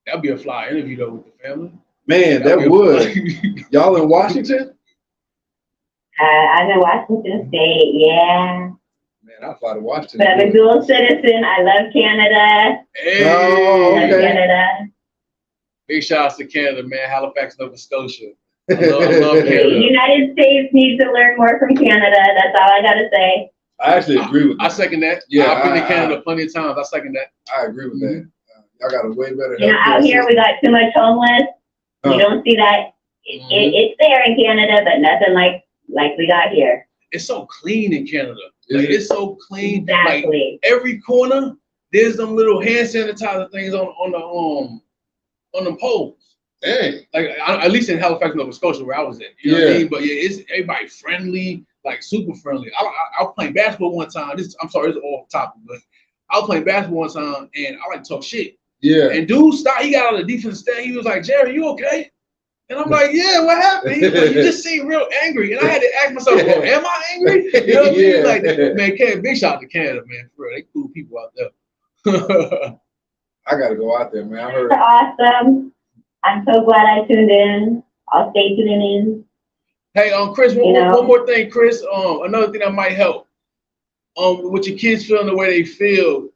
That'd be a fly interview though with the family. Man, that would. Y'all in Washington? I'm in Washington State, yeah. Man, I'll fly to Washington. But I'm a dual citizen. I love Canada. Hey. Oh, okay. I love Canada. Big shout outs to Canada, man. Halifax, Nova Scotia. I love Canada. The United States needs to learn more from Canada. That's all I got to say. I actually agree with that. I second that. Yeah, I've been to Canada plenty of times. I second that. I agree with that. Y'all got a way better. Out here we got too much homeless. You don't see that. It's there in Canada, but nothing like we got here. It's so clean in Canada. It's so clean. Exactly. Like every corner, there's them little hand sanitizer things on the poles. Dang. Like at least in Halifax, Nova Scotia, where I was at. You know what I mean? But yeah, it's everybody friendly, like super friendly. I was playing basketball one time. I'm sorry, it's off topic, but I was playing basketball one time, and I like to talk shit. Yeah. And dude stopped. He got out of the defense stand. He was like, "Jerry, you okay?" And I'm like, "Yeah, what happened?" He was like, "You just seem real angry." And I had to ask myself, well, "Am I angry?" You know what I mean? Like, man, big shout out to Canada, man. For real, they cool people out there. I gotta go out there, man. I heard. Awesome. I'm so glad I tuned in. I'll stay tuning in. Hey, Chris, one more thing, Chris. Another thing that might help. With your kids feeling the way they feel.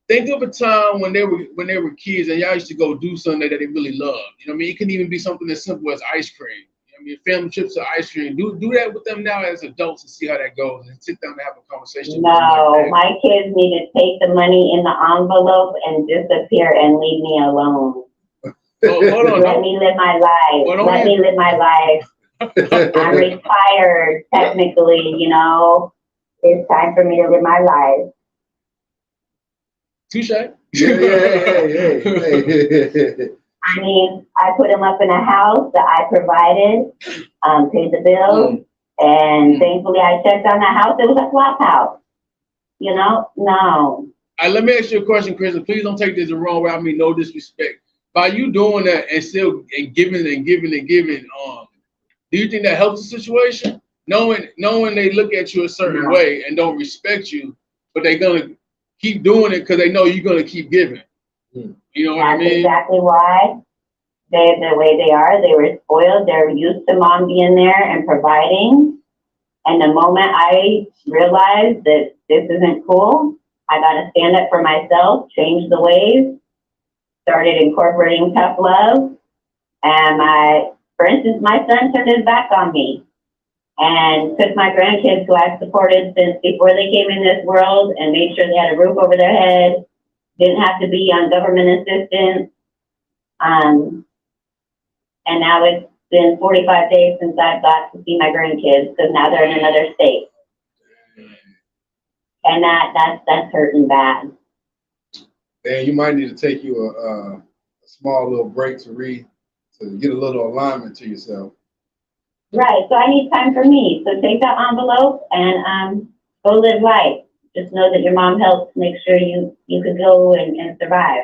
Think of a time when they were kids and y'all used to go do something that they really loved. You know what I mean? It can even be something as simple as ice cream. You know what I mean? Family trips to ice cream. Do that with them now as adults and see how that goes and sit down and have a conversation. No, my kids need to take the money in the envelope and disappear and leave me alone. Hold on. Let me live my life. Let me live my life. I'm retired, technically, It's time for me to live my life. Touche. Yeah. I mean, I put them up in a house that I provided, paid the bills, and thankfully I checked on that house. It was a flop house. No. Let me ask you a question, Chris, and please don't take this the wrong way. I mean, no disrespect. By you doing that and still giving, do you think that helps the situation? Knowing they look at you a certain way and don't respect you, but they're gonna keep doing it because they know you're gonna keep giving. You know what I mean? That's exactly why they're the way they are. They were spoiled. They're used to mom being there and providing. And the moment I realized that this isn't cool, I gotta stand up for myself, change the ways. Started incorporating tough love, and for instance, my son turned his back on me and took my grandkids who I've supported since before they came in this world and made sure they had a roof over their head, didn't have to be on government assistance. And now it's been 45 days since I've got to see my grandkids because now they're in another state. And that's hurting bad. And you might need to take you a small little break to get a little alignment to yourself. Right. So I need time for me. So take that envelope and go live life. just know that your mom helped make sure you could go and survive.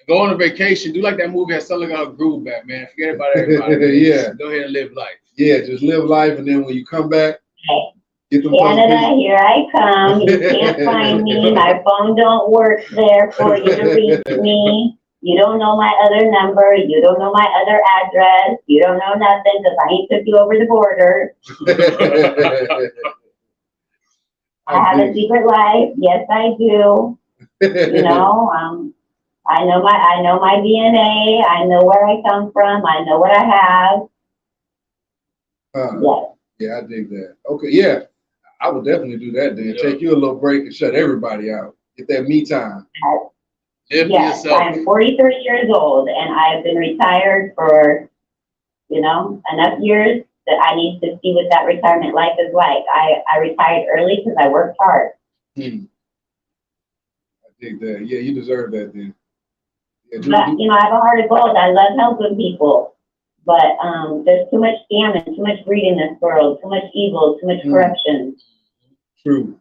Go on a vacation. Do like that movie that Sully got her groove back, man. Forget about everybody. Man. Yeah. Just go ahead and live life. Yeah, just live life, and then when you come back, Okay. get them Canada, here I come. You can't find me. My phone don't work there for you to reach me. You don't know my other number. You don't know my other address. You don't know nothing because I ain't took you over the border. I have a secret life. Yes, I do. You know, I know my DNA. I know where I come from. I know what I have. Yes. Yeah, I dig that. Okay, yeah, I would definitely do that then. Yeah. Take you a little break and shut everybody out. Get that me time. Live for Yes, yourself. I'm 43 years old and I've been retired for, enough years that I need to see what that retirement life is like. I retired early because I worked hard. I dig that. Yeah, you deserve that then. Yeah, But, I have a heart of gold. I love helping people. But there's too much scam and too much greed in this world, too much evil, too much corruption. True.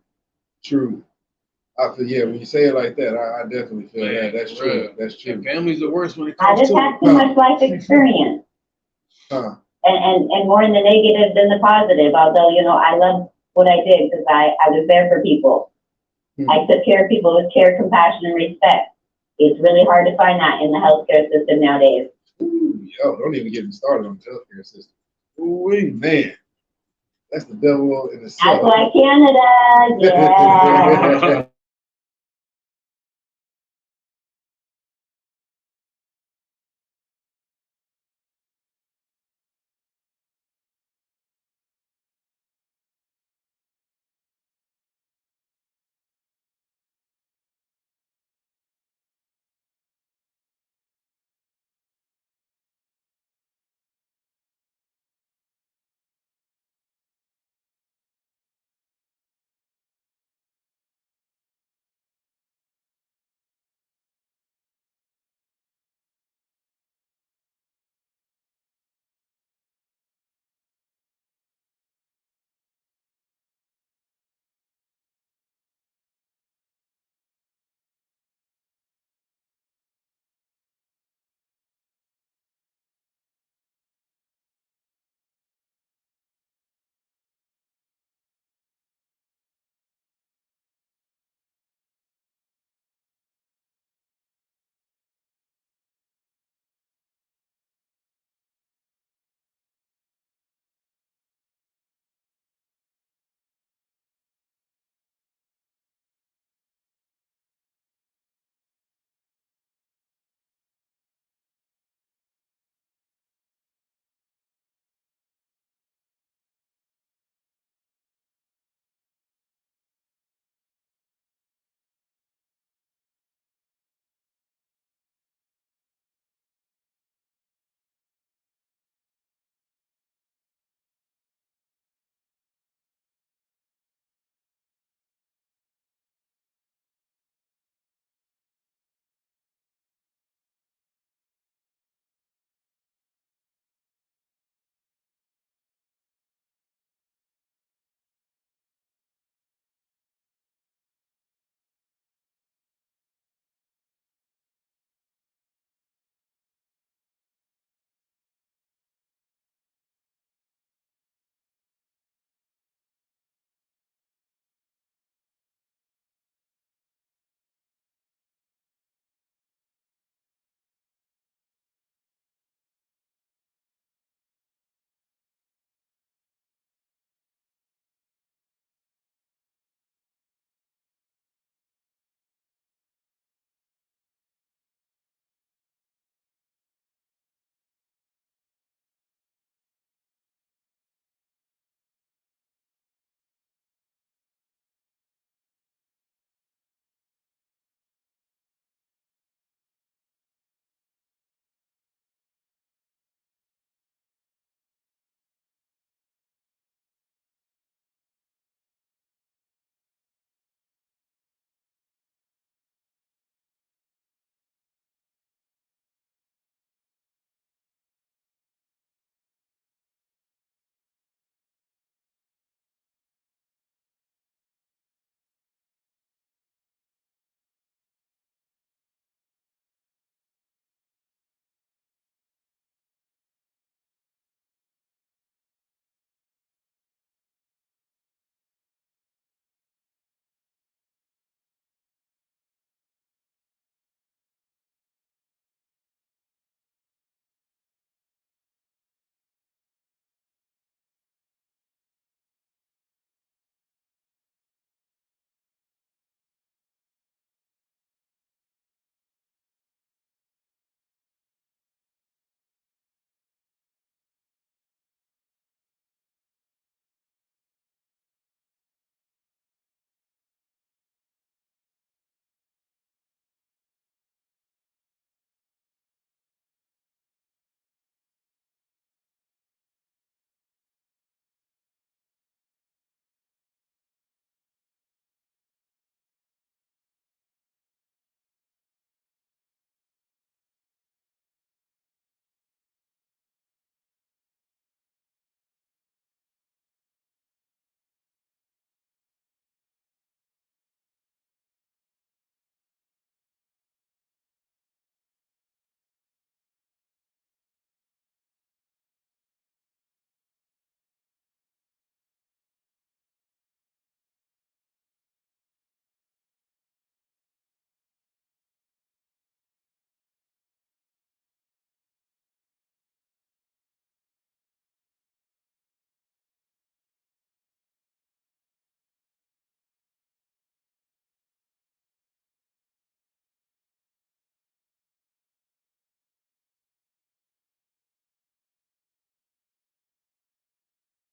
I feel, yeah, when you say it like that, I definitely feel that. That's true. That's true. And family's the worst when it I comes just to have too much life experience. And more in the negative than the positive, although, I love what I did because I was there for people. I took care of people with care, compassion, and respect. It's really hard to find that in the healthcare system nowadays. Yo, don't even get me started on the healthcare system. Ooh, man. That's the devil in the cellar. That's why Canada, yeah.